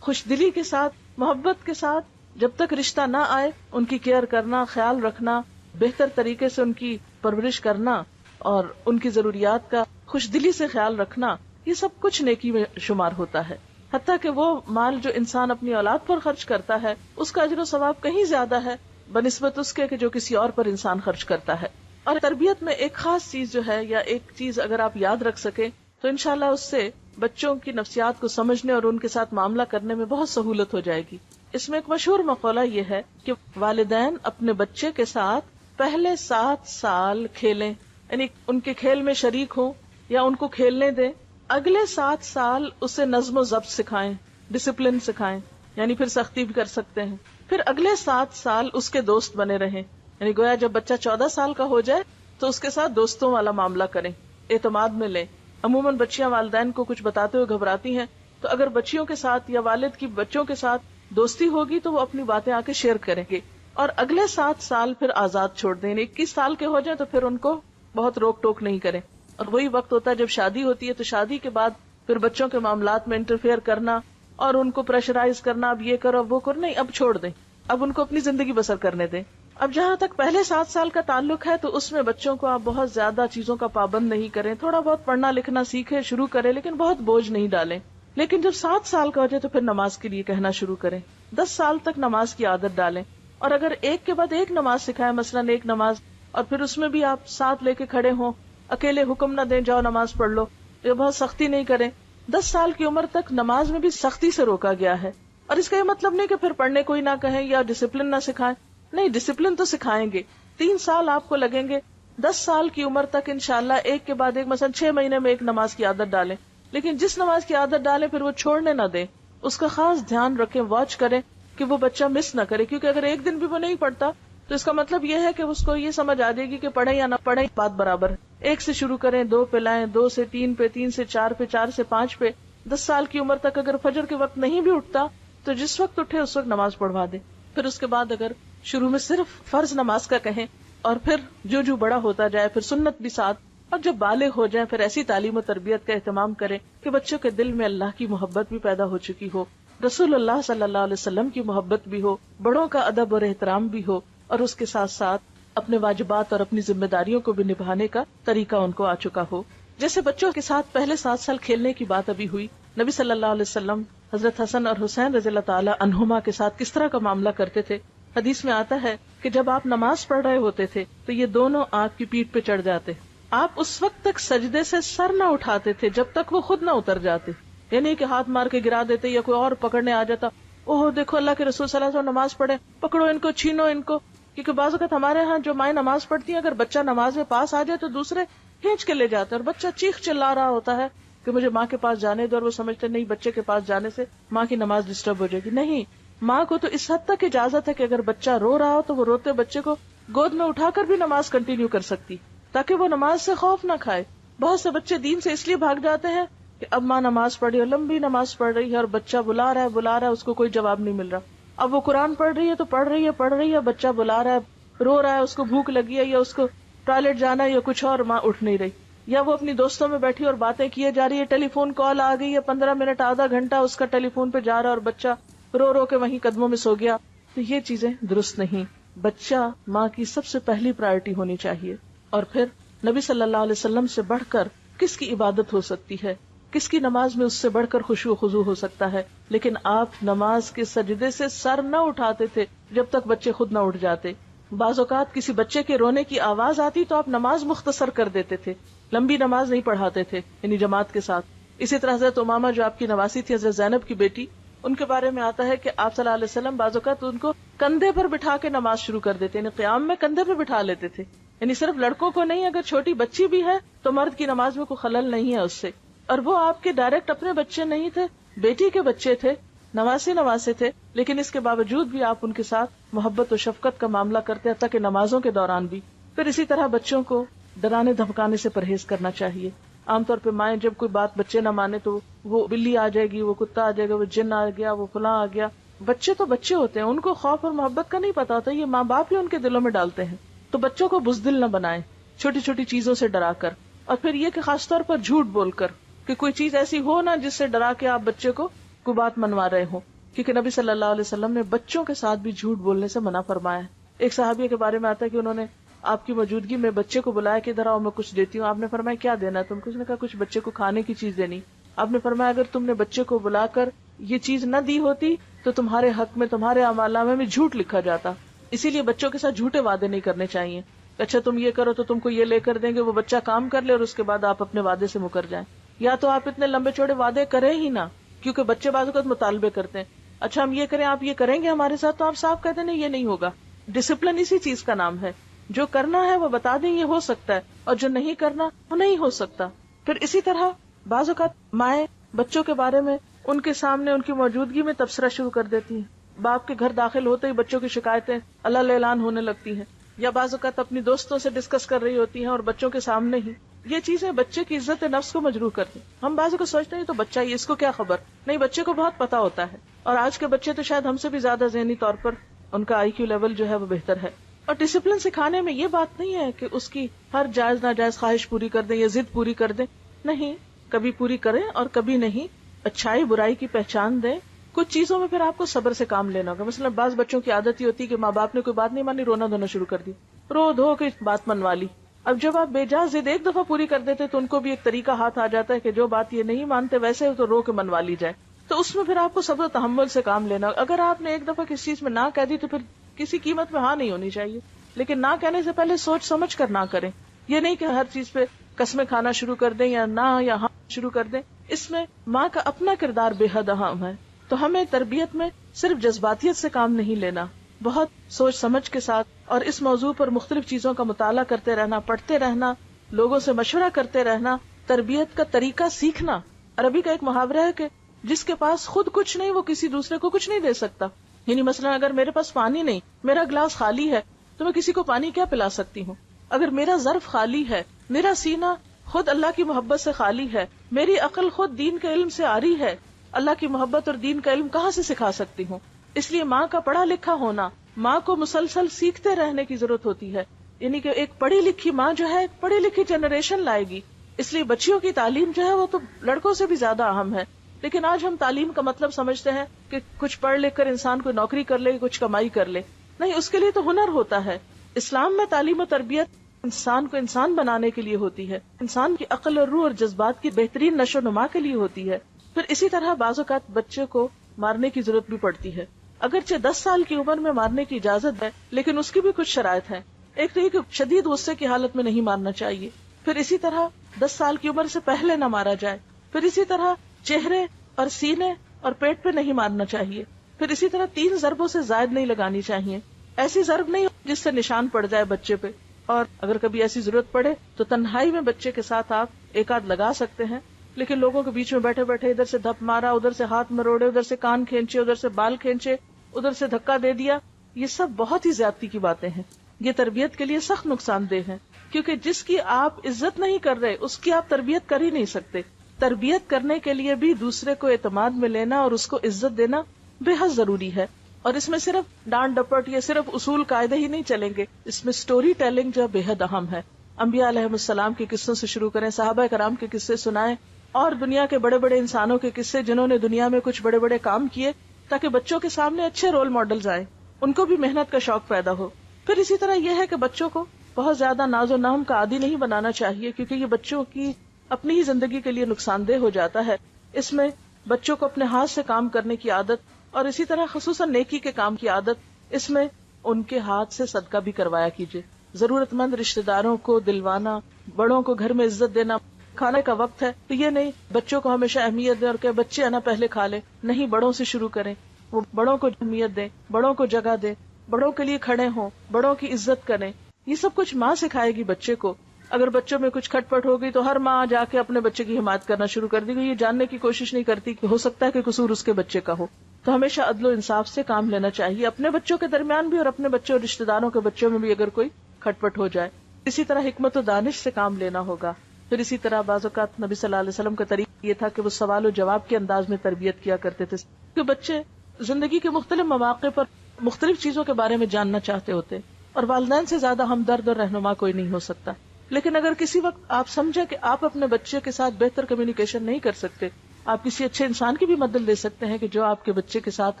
خوش دلی کے ساتھ، محبت کے ساتھ جب تک رشتہ نہ آئے ان کی کیئر کرنا، خیال رکھنا، بہتر طریقے سے ان کی پرورش کرنا اور ان کی ضروریات کا خوش دلی سے خیال رکھنا، یہ سب کچھ نیکی میں شمار ہوتا ہے. حتیٰ کہ وہ مال جو انسان اپنی اولاد پر خرچ کرتا ہے اس کا اجر و ثواب کہیں زیادہ ہے بنسبت اس کے کہ جو کسی اور پر انسان خرچ کرتا ہے. اور تربیت میں ایک خاص چیز جو ہے یا ایک چیز اگر آپ یاد رکھ سکیں تو انشاءاللہ اس سے بچوں کی نفسیات کو سمجھنے اور ان کے ساتھ معاملہ کرنے میں بہت سہولت ہو جائے گی. اس میں ایک مشہور مقولہ یہ ہے کہ والدین اپنے بچے کے ساتھ پہلے 7 سال کھیلیں، یعنی ان کے کھیل میں شریک ہوں یا ان کو کھیلنے دیں. اگلے 7 سال اسے نظم و ضبط سکھائیں، ڈسپلن سکھائیں، یعنی پھر سختی بھی کر سکتے ہیں. پھر اگلے 7 سال اس کے دوست بنے رہیں، یعنی گویا جب بچہ 14 سال کا ہو جائے تو اس کے ساتھ دوستوں والا معاملہ کریں، اعتماد میں لیں. عموماً بچیاں والدین کو کچھ بتاتے ہوئے گھبراتی ہیں، تو اگر بچیوں کے ساتھ یا والد کی بچوں کے ساتھ دوستی ہوگی تو وہ اپنی باتیں آ کے شیئر کریں گے. اور اگلے 7 سال پھر آزاد چھوڑ دیں، 21 سال کے ہو جائیں تو پھر ان کو بہت روک ٹوک نہیں کریں. اور وہی وقت ہوتا ہے جب شادی ہوتی ہے تو شادی کے بعد پھر بچوں کے معاملات میں انٹرفیئر کرنا اور ان کو پریشرائز کرنا، اب یہ کرو اب وہ کرو، نہیں، اب چھوڑ دیں، اب ان کو اپنی زندگی بسر کرنے دیں. اب جہاں تک پہلے 7 سال کا تعلق ہے تو اس میں بچوں کو آپ بہت زیادہ چیزوں کا پابند نہیں کریں، تھوڑا بہت پڑھنا لکھنا سیکھیں، شروع کریں، لیکن بہت بوجھ نہیں ڈالیں. لیکن جب 7 سال کا ہو جائے تو پھر نماز کے لیے کہنا شروع کریں. 10 سال تک نماز کی عادت ڈالیں، اور اگر ایک کے بعد ایک نماز سکھائیں، مثلاً ایک نماز، اور پھر اس میں بھی آپ ساتھ لے کے کھڑے ہوں، اکیلے حکم نہ دیں جاؤ نماز پڑھ لو، یہ بہت سختی نہیں کریں. 10 سال کی عمر تک نماز میں بھی سختی سے روکا گیا ہے. اور اس کا یہ مطلب نہیں کہ پھر پڑھنے کوئی نہ کہیں یا ڈسپلن نہ سکھائیں، نہیں، ڈسپلن تو سکھائیں گے. 3 سال آپ کو لگیں گے. 10 سال کی عمر تک انشاءاللہ ایک کے بعد ایک، مثلا 6 مہینے میں ایک نماز کی عادت ڈالیں. لیکن جس نماز کی عادت ڈالیں پھر وہ چھوڑنے نہ دیں، اس کا خاص دھیان رکھیں، واچ کریں کہ وہ بچہ مس نہ کرے. کیونکہ اگر ایک دن بھی وہ نہیں پڑھتا تو اس کا مطلب یہ ہے کہ اس کو یہ سمجھ آ جائے گی کہ پڑھیں یا نہ پڑھیں بات برابر ہے. 1 سے شروع کریں، 2 پہ لائیں، 2 سے 3 پہ، 3 سے 4 پہ، 4 سے 5 پہ. 10 سال کی عمر تک اگر فجر کے وقت نہیں بھی اٹھتا تو جس وقت اٹھے اس وقت نماز پڑھوا دے. پھر اس کے بعد اگر شروع میں صرف فرض نماز کا کہیں اور پھر جو بڑا ہوتا جائے پھر سنت بھی ساتھ، اور جب بالغ ہو جائیں پھر ایسی تعلیم و تربیت کا اہتمام کریں کہ بچوں کے دل میں اللہ کی محبت بھی پیدا ہو چکی ہو، رسول اللہ صلی اللہ علیہ وسلم کی محبت بھی ہو، بڑوں کا ادب اور احترام بھی ہو، اور اس کے ساتھ ساتھ اپنے واجبات اور اپنی ذمہ داریوں کو بھی نبھانے کا طریقہ ان کو آ چکا ہو. جیسے بچوں کے ساتھ پہلے 7 سال کھیلنے کی بات ابھی ہوئی، نبی صلی اللہ علیہ وسلم حضرت حسن اور حسین رضی اللہ تعالی عنہما کے ساتھ کس طرح کا معاملہ کرتے تھے. حدیث میں آتا ہے کہ جب آپ نماز پڑھ رہے ہوتے تھے تو یہ دونوں آپ کی پیٹھ پہ چڑھ جاتے. آپ اس وقت تک سجدے سے سر نہ اٹھاتے تھے جب تک وہ خود نہ اتر جاتے. یعنی کہ ہاتھ مار کے گرا دیتے یا کوئی اور پکڑنے آ جاتا، اوہ دیکھو اللہ کے رسول صلی اللہ علیہ وسلم نماز پڑھے، پکڑو ان کو، چھینو ان کو. کیونکہ بعض اوقات ہمارے ہاں جو مائیں نماز پڑھتی ہیں، اگر بچہ نماز میں پاس آ جائے تو دوسرے کھینچ کے لے جاتے ہیں، اور بچہ چیخ چلا رہا ہوتا ہے کہ مجھے ماں کے پاس جانے دو، اور وہ سمجھتے نہیں بچے کے پاس جانے سے ماں کی نماز ڈسٹرب ہو جائے گی. نہیں، ماں کو تو اس حد تک اجازت ہے کہ اگر بچہ رو رہا ہو تو وہ روتے بچے کو گود میں اٹھا کر بھی نماز کنٹینیو کر سکتی، تاکہ وہ نماز سے خوف نہ کھائے. بہت سے بچے دین سے اس لیے بھاگ جاتے ہیں کہ اب ماں نماز پڑھ رہی ہے، لمبی نماز پڑھ رہی ہے، اور بچہ بلا رہا ہے، اس کو کوئی جواب نہیں مل رہا. اب وہ قرآن پڑھ رہی ہے تو پڑھ رہی ہے، بچہ بلا رہا ہے، رو رہا ہے، اس کو بھوک لگی ہے یا اس کو ٹوائلٹ جانا ہے یا کچھ اور، ماں اٹھ نہیں رہی، یا وہ اپنی دوستوں میں بیٹھی اور باتیں کیے جا رہی ہے، ٹیلی فون کال آ گئی ہے، 15 منٹ آدھا گھنٹہ اس کا ٹیلی فون پہ جا رہا ہے، اور بچہ رو رو کے وہیں قدموں میں سو گیا. تو یہ چیزیں درست نہیں. بچہ ماں کی سب سے پہلی پرائرٹی ہونی چاہیے. اور پھر نبی صلی اللہ علیہ وسلم سے بڑھ کر کس کی عبادت ہو سکتی ہے، کس کی نماز میں اس سے بڑھ کر خشوع و خضوع ہو سکتا ہے. لیکن آپ نماز کے سجدے سے سر نہ اٹھاتے تھے جب تک بچے خود نہ اٹھ جاتے. بعض اوقات کسی بچے کے رونے کی آواز آتی تو آپ نماز مختصر کر دیتے تھے، لمبی نماز نہیں پڑھاتے تھے، یعنی جماعت کے ساتھ. اسی طرح حضرت امامہ جو آپ کی نواسی تھی، حضرت زینب کی بیٹی، ان کے بارے میں آتا ہے کہ آپ صلی اللہ علیہ وسلم بعض اوقات ان کو کندھے پر بٹھا کے نماز شروع کر دیتے، یعنی قیام میں کندھے پہ بٹھا لیتے تھے. یعنی صرف لڑکوں کو نہیں، اگر چھوٹی بچی بھی ہے تو مرد کی نماز میں کوئی خلل نہیں ہے اس سے. اور وہ آپ کے ڈائریکٹ اپنے بچے نہیں تھے، بیٹی کے بچے تھے، نواسے تھے، لیکن اس کے باوجود بھی آپ ان کے ساتھ محبت و شفقت کا معاملہ کرتے ہیں، تاکہ نمازوں کے دوران بھی. پھر اسی طرح بچوں کو ڈرانے دھمکانے سے پرہیز کرنا چاہیے. عام طور پہ مائیں جب کوئی بات بچے نہ مانے تو وہ بلی آ جائے گی، وہ کتا آ جائے گا، وہ جن آ گیا، وہ فلاں آ گیا. بچے تو بچے ہوتے ہیں، ان کو خوف اور محبت کا نہیں پتا ہوتا، یہ ماں باپ ہی ان کے دلوں میں ڈالتے ہیں. تو بچوں کو بزدل نہ بنائیں چھوٹی چھوٹی چیزوں سے ڈرا کر. اور پھر یہ کہ خاص طور پر جھوٹ بول کر، کہ کوئی چیز ایسی ہو نا جس سے ڈرا کے آپ بچے کو کوئی بات منوا رہے ہو. کیونکہ نبی صلی اللہ علیہ وسلم نے بچوں کے ساتھ بھی جھوٹ بولنے سے منع فرمایا ہے. ایک صحابیہ کے بارے میں آتا ہے کہ انہوں نے آپ کی موجودگی میں بچے کو بلایا کہ ادھر آؤ میں کچھ دیتی ہوں. آپ نے فرمایا کیا دینا ہے تم کو؟ اس نے کہا کچھ بچے کو کھانے کی چیز دینی. آپ نے فرمایا اگر تم نے بچے کو بلا کر یہ چیز نہ دی ہوتی تو تمہارے حق میں تمہارے اعمالنامے میں جھوٹ لکھا جاتا. اسی لیے بچوں کے ساتھ جھوٹے وعدے نہیں کرنے چاہیے. اچھا تم یہ کرو تو تم کو یہ لے کر دیں گے، وہ بچہ کام کر لے اور اس کے بعد آپ اپنے وعدے سے مکر جائیں. یا تو آپ اتنے لمبے چوڑے وعدے کریں ہی نہ، کیونکہ بچے بعض اوقات مطالبے کرتے ہیں، اچھا ہم یہ کریں، آپ یہ کریں گے ہمارے ساتھ، تو آپ صاف کہتے ہیں نہیں یہ نہیں ہوگا. ڈسپلن اسی چیز کا نام ہے. جو کرنا ہے وہ بتا دیں یہ ہو سکتا ہے، اور جو نہیں کرنا وہ نہیں ہو سکتا. پھر اسی طرح بعض اوقات مائیں بچوں کے بارے میں ان کے سامنے ان کی موجودگی میں تبصرہ شروع کر دیتی ہیں. باپ کے گھر داخل ہوتے ہی بچوں کی شکایتیں اللہ اعلان ہونے لگتی ہیں، یا بعض اوقات اپنی دوستوں سے ڈسکس کر رہی ہوتی ہیں اور بچوں کے سامنے ہی. یہ چیزیں بچے کی عزت نفس کو مجروح کرتی. ہم بعضوں کو سوچتے ہیں تو بچہ ہی، اس کو کیا خبر. نہیں، بچے کو بہت پتا ہوتا ہے. اور آج کے بچے تو شاید ہم سے بھی زیادہ ذہنی طور پر ان کا آئی کیو لیول جو ہے وہ بہتر ہے. اور ڈسپلن سکھانے میں یہ بات نہیں ہے کہ اس کی ہر جائز ناجائز خواہش پوری کر دیں یا ضد پوری کر دیں. نہیں، کبھی پوری کریں اور کبھی نہیں. اچھائی برائی کی پہچان دیں. کچھ چیزوں میں پھر آپ کو صبر سے کام لینا ہوگا. مثلا بعض بچوں کی عادت یہ ہوتی ہے کہ ماں باپ نے کوئی بات نہیں مانی، رونا دھونا شروع کر دی، رو دھو کے بات منوا لی. اب جب آپ بے جا ضد ایک دفعہ پوری کر دیتے تو ان کو بھی ایک طریقہ ہاتھ آ جاتا ہے کہ جو بات یہ نہیں مانتے ویسے تو رو کے منوا لی جائے. تو اس میں پھر آپ کو صبر و تحمل سے کام لینا. اگر آپ نے ایک دفعہ کسی چیز میں نہ کہہ دی تو پھر کسی قیمت میں ہاں نہیں ہونی چاہیے. لیکن نہ کہنے سے پہلے سوچ سمجھ کر نہ کریں. یہ نہیں کہ ہر چیز پہ قسمیں کھانا شروع کر دیں یا نہ یا ہاں شروع کر دیں. اس میں ماں کا اپنا کردار بے حد اہم ہے. تو ہمیں تربیت میں صرف جذباتیت سے کام نہیں لینا، بہت سوچ سمجھ کے ساتھ، اور اس موضوع پر مختلف چیزوں کا مطالعہ کرتے رہنا، پڑھتے رہنا، لوگوں سے مشورہ کرتے رہنا، تربیت کا طریقہ سیکھنا. عربی کا ایک محاورہ ہے کہ جس کے پاس خود کچھ نہیں وہ کسی دوسرے کو کچھ نہیں دے سکتا. یعنی مثلا اگر میرے پاس پانی نہیں، میرا گلاس خالی ہے، تو میں کسی کو پانی کیا پلا سکتی ہوں؟ اگر میرا ظرف خالی ہے، میرا سینہ خود اللہ کی محبت سے خالی ہے، میری عقل خود دین کے علم سے آری ہے، اللہ کی محبت اور دین کا علم کہاں سے سکھا سکتی ہوں؟ اس لیے ماں کا پڑھا لکھا ہونا، ماں کو مسلسل سیکھتے رہنے کی ضرورت ہوتی ہے. یعنی کہ ایک پڑھی لکھی ماں جو ہے ایک پڑھی لکھی جنریشن لائے گی. اس لیے بچیوں کی تعلیم جو ہے وہ تو لڑکوں سے بھی زیادہ اہم ہے. لیکن آج ہم تعلیم کا مطلب سمجھتے ہیں کہ کچھ پڑھ لکھ کر انسان کوئی نوکری کر لے، کچھ کمائی کر لے. نہیں، اس کے لیے تو ہنر ہوتا ہے. اسلام میں تعلیم و تربیت انسان کو انسان بنانے کے لیے ہوتی ہے، انسان کی عقل اور روح اور جذبات کی بہترین نشو و نما کے لیے ہوتی ہے. پھر اسی طرح بعض اوقات بچے کو مارنے کی ضرورت بھی پڑتی ہے. اگرچہ 10 سال کی عمر میں مارنے کی اجازت ہے، لیکن اس کی بھی کچھ شرائط ہیں. ایک تو یہ کہ شدید غصے کی حالت میں نہیں مارنا چاہیے. پھر اسی طرح 10 سال کی عمر سے پہلے نہ مارا جائے. پھر اسی طرح چہرے اور سینے اور پیٹ پہ نہیں مارنا چاہیے. پھر اسی طرح 3 ضربوں سے زائد نہیں لگانی چاہیے. ایسی ضرب نہیں جس سے نشان پڑ جائے بچے پہ، اور اگر کبھی ایسی ضرورت پڑے تو تنہائی میں بچے کے ساتھ آپ ایک آدھ لگا سکتے ہیں، لیکن لوگوں کے بیچ میں بیٹھے بیٹھے ادھر سے دھپ مارا، ادھر سے ہاتھ مروڑے، ادھر سے کان کھینچے، ادھر سے بال کھینچے، ادھر سے دھکا دے دیا، یہ سب بہت ہی زیادتی کی باتیں ہیں. یہ تربیت کے لیے سخت نقصان دہ ہے، کیونکہ جس کی آپ عزت نہیں کر رہے اس کی آپ تربیت کر ہی نہیں سکتے. تربیت کرنے کے لیے بھی دوسرے کو اعتماد میں لینا اور اس کو عزت دینا بے حد ضروری ہے. اور اس میں صرف ڈانٹ ڈپٹ یا صرف اصول قاعدے ہی نہیں چلیں گے، اس میں سٹوری ٹیلنگ جو بے حد اہم ہے. انبیاء علیہ السلام کے قصوں سے شروع کریں، صحابہ کرام کے قصے سنائیں، اور دنیا کے بڑے بڑے انسانوں کے قصے جنہوں نے دنیا میں کچھ بڑے بڑے کام کیے، تاکہ بچوں کے سامنے اچھے رول ماڈلز آئیں، ان کو بھی محنت کا شوق پیدا ہو. پھر اسی طرح یہ ہے کہ بچوں کو بہت زیادہ ناز و نام کا عادی نہیں بنانا چاہیے، کیونکہ یہ بچوں کی اپنی ہی زندگی کے لیے نقصان دہ ہو جاتا ہے. اس میں بچوں کو اپنے ہاتھ سے کام کرنے کی عادت، اور اسی طرح خصوصاً نیکی کے کام کی عادت، اس میں ان کے ہاتھ سے صدقہ بھی کروایا کیجیے. ضرورت مند رشتہ داروں کو دلوانا، بڑوں کو گھر میں عزت دینا. کھانے کا وقت ہے تو یہ نہیں بچوں کو ہمیشہ اہمیت دیں اور کہ بچے آنا پہلے کھا لیں، نہیں، بڑوں سے شروع کریں. وہ بڑوں کو اہمیت دیں، بڑوں کو جگہ دیں، بڑوں کے لیے کھڑے ہوں، بڑوں کی عزت کریں. یہ سب کچھ ماں سکھائے گی بچے کو. اگر بچوں میں کچھ کھٹ پٹ ہو گئی تو ہر ماں جا کے اپنے بچے کی حمایت کرنا شروع کر دی گئی، یہ جاننے کی کوشش نہیں کرتی کہ ہو سکتا ہے کہ قصور اس کے بچے کا ہو. تو ہمیشہ عدل و انصاف سے کام لینا چاہیے، اپنے بچوں کے درمیان بھی اور اپنے بچوں اور رشتہ داروں کے بچوں میں بھی اگر کوئی کھٹ پٹ ہو جائے. اسی طرح حکمت و دانش سے کام لینا ہوگا. پھر اسی طرح بعض اوقات نبی صلی اللہ علیہ وسلم کا طریقہ یہ تھا کہ وہ سوال و جواب کے انداز میں تربیت کیا کرتے تھے، کہ بچے زندگی کے مختلف مواقع پر مختلف چیزوں کے بارے میں جاننا چاہتے ہوتے، اور والدین سے زیادہ ہمدرد اور رہنما کوئی نہیں ہو سکتا. لیکن اگر کسی وقت آپ سمجھیں کہ آپ اپنے بچے کے ساتھ بہتر کمیونیکیشن نہیں کر سکتے، آپ کسی اچھے انسان کی بھی مدد لے سکتے ہیں کہ جو آپ کے بچے کے ساتھ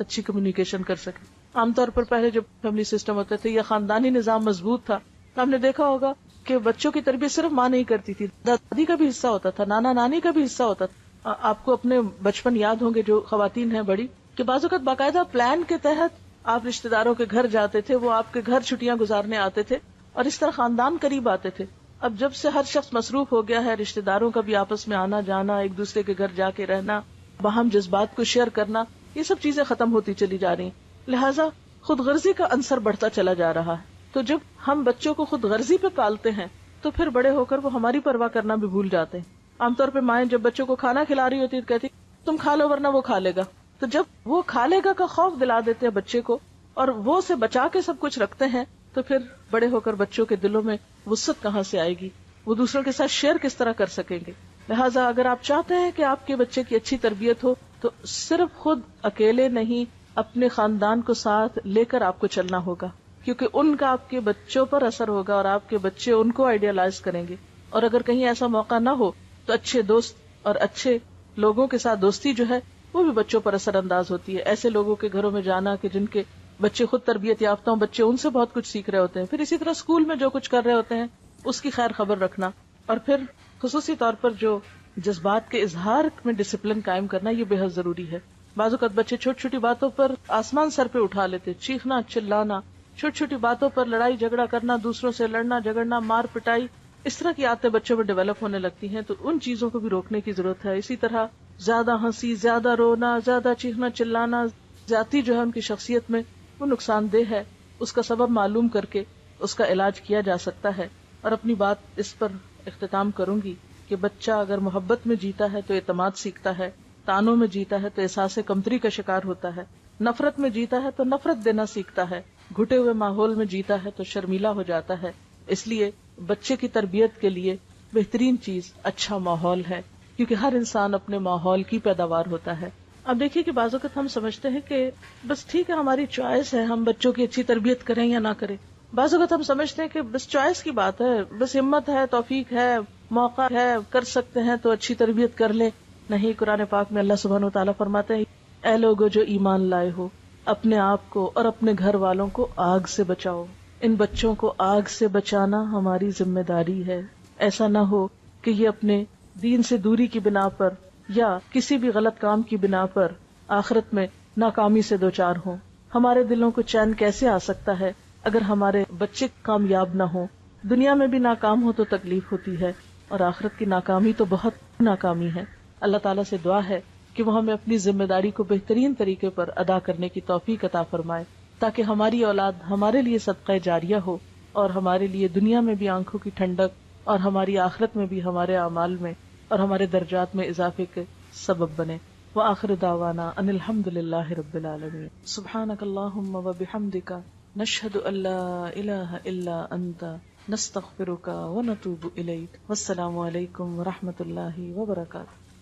اچھی کمیونیکیشن کر سکے. عام طور پر پہلے جب فیملی سسٹم ہوتے تھے یا خاندانی نظام مضبوط تھا، آپ نے دیکھا ہوگا کہ بچوں کی تربیت صرف ماں نہیں کرتی تھی، دادی کا بھی حصہ ہوتا تھا، نانا نانی کا بھی حصہ ہوتا تھا. آپ کو اپنے بچپن یاد ہوں گے جو خواتین ہیں بڑی، کہ بعض اوقات باقاعدہ پلان کے تحت آپ رشتہ داروں کے گھر جاتے تھے، وہ آپ کے گھر چھٹیاں گزارنے آتے تھے، اور اس طرح خاندان قریب آتے تھے. اب جب سے ہر شخص مصروف ہو گیا ہے، رشتہ داروں کا بھی آپس میں آنا جانا، ایک دوسرے کے گھر جا کے رہنا، باہم جذبات کو شیئر کرنا، یہ سب چیزیں ختم ہوتی چلی جا رہی ہیں. لہٰذا خود غرضی کا عنصر بڑھتا چلا جا رہا ہے. تو جب ہم بچوں کو خود غرضی پہ پالتے ہیں تو پھر بڑے ہو کر وہ ہماری پرواہ کرنا بھی بھول جاتے ہیں. عام طور پہ مائیں جب بچوں کو کھانا کھلا رہی ہوتی ہے کہتی تم کھا لو ورنہ وہ کھا لے گا. تو جب وہ کھا لے گا کا خوف دلا دیتے ہیں بچے کو اور وہ اسے بچا کے سب کچھ رکھتے ہیں، تو پھر بڑے ہو کر بچوں کے دلوں میں وسعت کہاں سے آئے گی، وہ دوسروں کے ساتھ شیئر کس طرح کر سکیں گے. لہٰذا اگر آپ چاہتے ہیں کہ آپ کے بچے کی اچھی تربیت ہو تو صرف خود اکیلے نہیں، اپنے خاندان کو ساتھ لے کر آپ کو چلنا ہوگا، کیونکہ ان کا آپ کے بچوں پر اثر ہوگا اور آپ کے بچے ان کو آئیڈیالائز کریں گے. اور اگر کہیں ایسا موقع نہ ہو تو اچھے دوست اور اچھے لوگوں کے ساتھ دوستی جو ہے وہ بھی بچوں پر اثر انداز ہوتی ہے. ایسے لوگوں کے گھروں میں جانا کہ جن کے بچے خود تربیت یافتہ ہوں، بچے ان سے بہت کچھ سیکھ رہے ہوتے ہیں. پھر اسی طرح اسکول میں جو کچھ کر رہے ہوتے ہیں اس کی خیر خبر رکھنا، اور پھر خصوصی طور پر جو جذبات کے اظہار میں ڈسپلن قائم کرنا، یہ بے حد ضروری ہے. بعض اوقات بچے چھوٹی چھوٹی باتوں پر آسمان سر پہ اٹھا لیتے، چیخنا چلانا، چھوٹی چھوٹی باتوں پر لڑائی جھگڑا کرنا، دوسروں سے لڑنا جھگڑنا، مار پٹائی، اس طرح کی عادتیں بچوں میں ڈیولپ ہونے لگتی ہیں. تو ان چیزوں کو بھی روکنے کی ضرورت ہے. اسی طرح زیادہ ہنسی، زیادہ رونا، زیادہ چیخنا چلانا، زیادتی جو ہے ان کی شخصیت میں وہ نقصان دہ ہے. اس کا سبب معلوم کر کے اس کا علاج کیا جا سکتا ہے. اور اپنی بات اس پر اختتام کروں گی کہ بچہ اگر محبت میں جیتا ہے تو اعتماد سیکھتا ہے، تانوں میں جیتا ہے تو احساس کمتری کا شکار ہوتا ہے، نفرت میں جیتا ہے تو نفرت دینا سیکھتا ہے، گھٹے ہوئے ماحول میں جیتا ہے تو شرمیلا ہو جاتا ہے. اس لیے بچے کی تربیت کے لیے بہترین چیز اچھا ماحول ہے، کیونکہ ہر انسان اپنے ماحول کی پیداوار ہوتا ہے. اب دیکھیے کہ بعض اوقات ہم سمجھتے ہیں کہ بس ٹھیک ہے ہماری چوائس ہے، ہم بچوں کی اچھی تربیت کریں یا نہ کریں. بعض اوقات ہم سمجھتے ہیں کہ بس چوائس کی بات ہے، بس ہمت ہے، توفیق ہے، موقع ہے، کر سکتے ہیں تو اچھی تربیت کر لیں. نہیں، قرآن پاک میں اللہ سبحانہ و تعالیٰ فرماتے ہیں اے لوگو جو ایمان لائے ہو، اپنے آپ کو اور اپنے گھر والوں کو آگ سے بچاؤ. ان بچوں کو آگ سے بچانا ہماری ذمہ داری ہے. ایسا نہ ہو کہ یہ اپنے دین سے دوری کی بنا پر یا کسی بھی غلط کام کی بنا پر آخرت میں ناکامی سے دوچار ہوں. ہمارے دلوں کو چین کیسے آ سکتا ہے اگر ہمارے بچے کامیاب نہ ہوں؟ دنیا میں بھی ناکام ہو تو تکلیف ہوتی ہے، اور آخرت کی ناکامی تو بہت ناکامی ہے. اللہ تعالیٰ سے دعا ہے کہ وہ ہمیں اپنی ذمہ داری کو بہترین طریقے پر ادا کرنے کی توفیق عطا فرمائے، تاکہ ہماری اولاد ہمارے لیے صدقہ جاریہ ہو، اور ہمارے لیے دنیا میں بھی آنکھوں کی ٹھنڈک، اور ہماری آخرت میں بھی ہمارے اعمال میں اور ہمارے درجات میں اضافے کے سبب بنے۔ وآخر دعوانا ان الحمد للہ رب العالمین۔ سبحانک اللہم وبحمدک، نشہد ان لا الہ الا انت، نستغفرک ونتوب الیک۔ والسلام علیکم ورحمۃ اللہ وبرکاتہ۔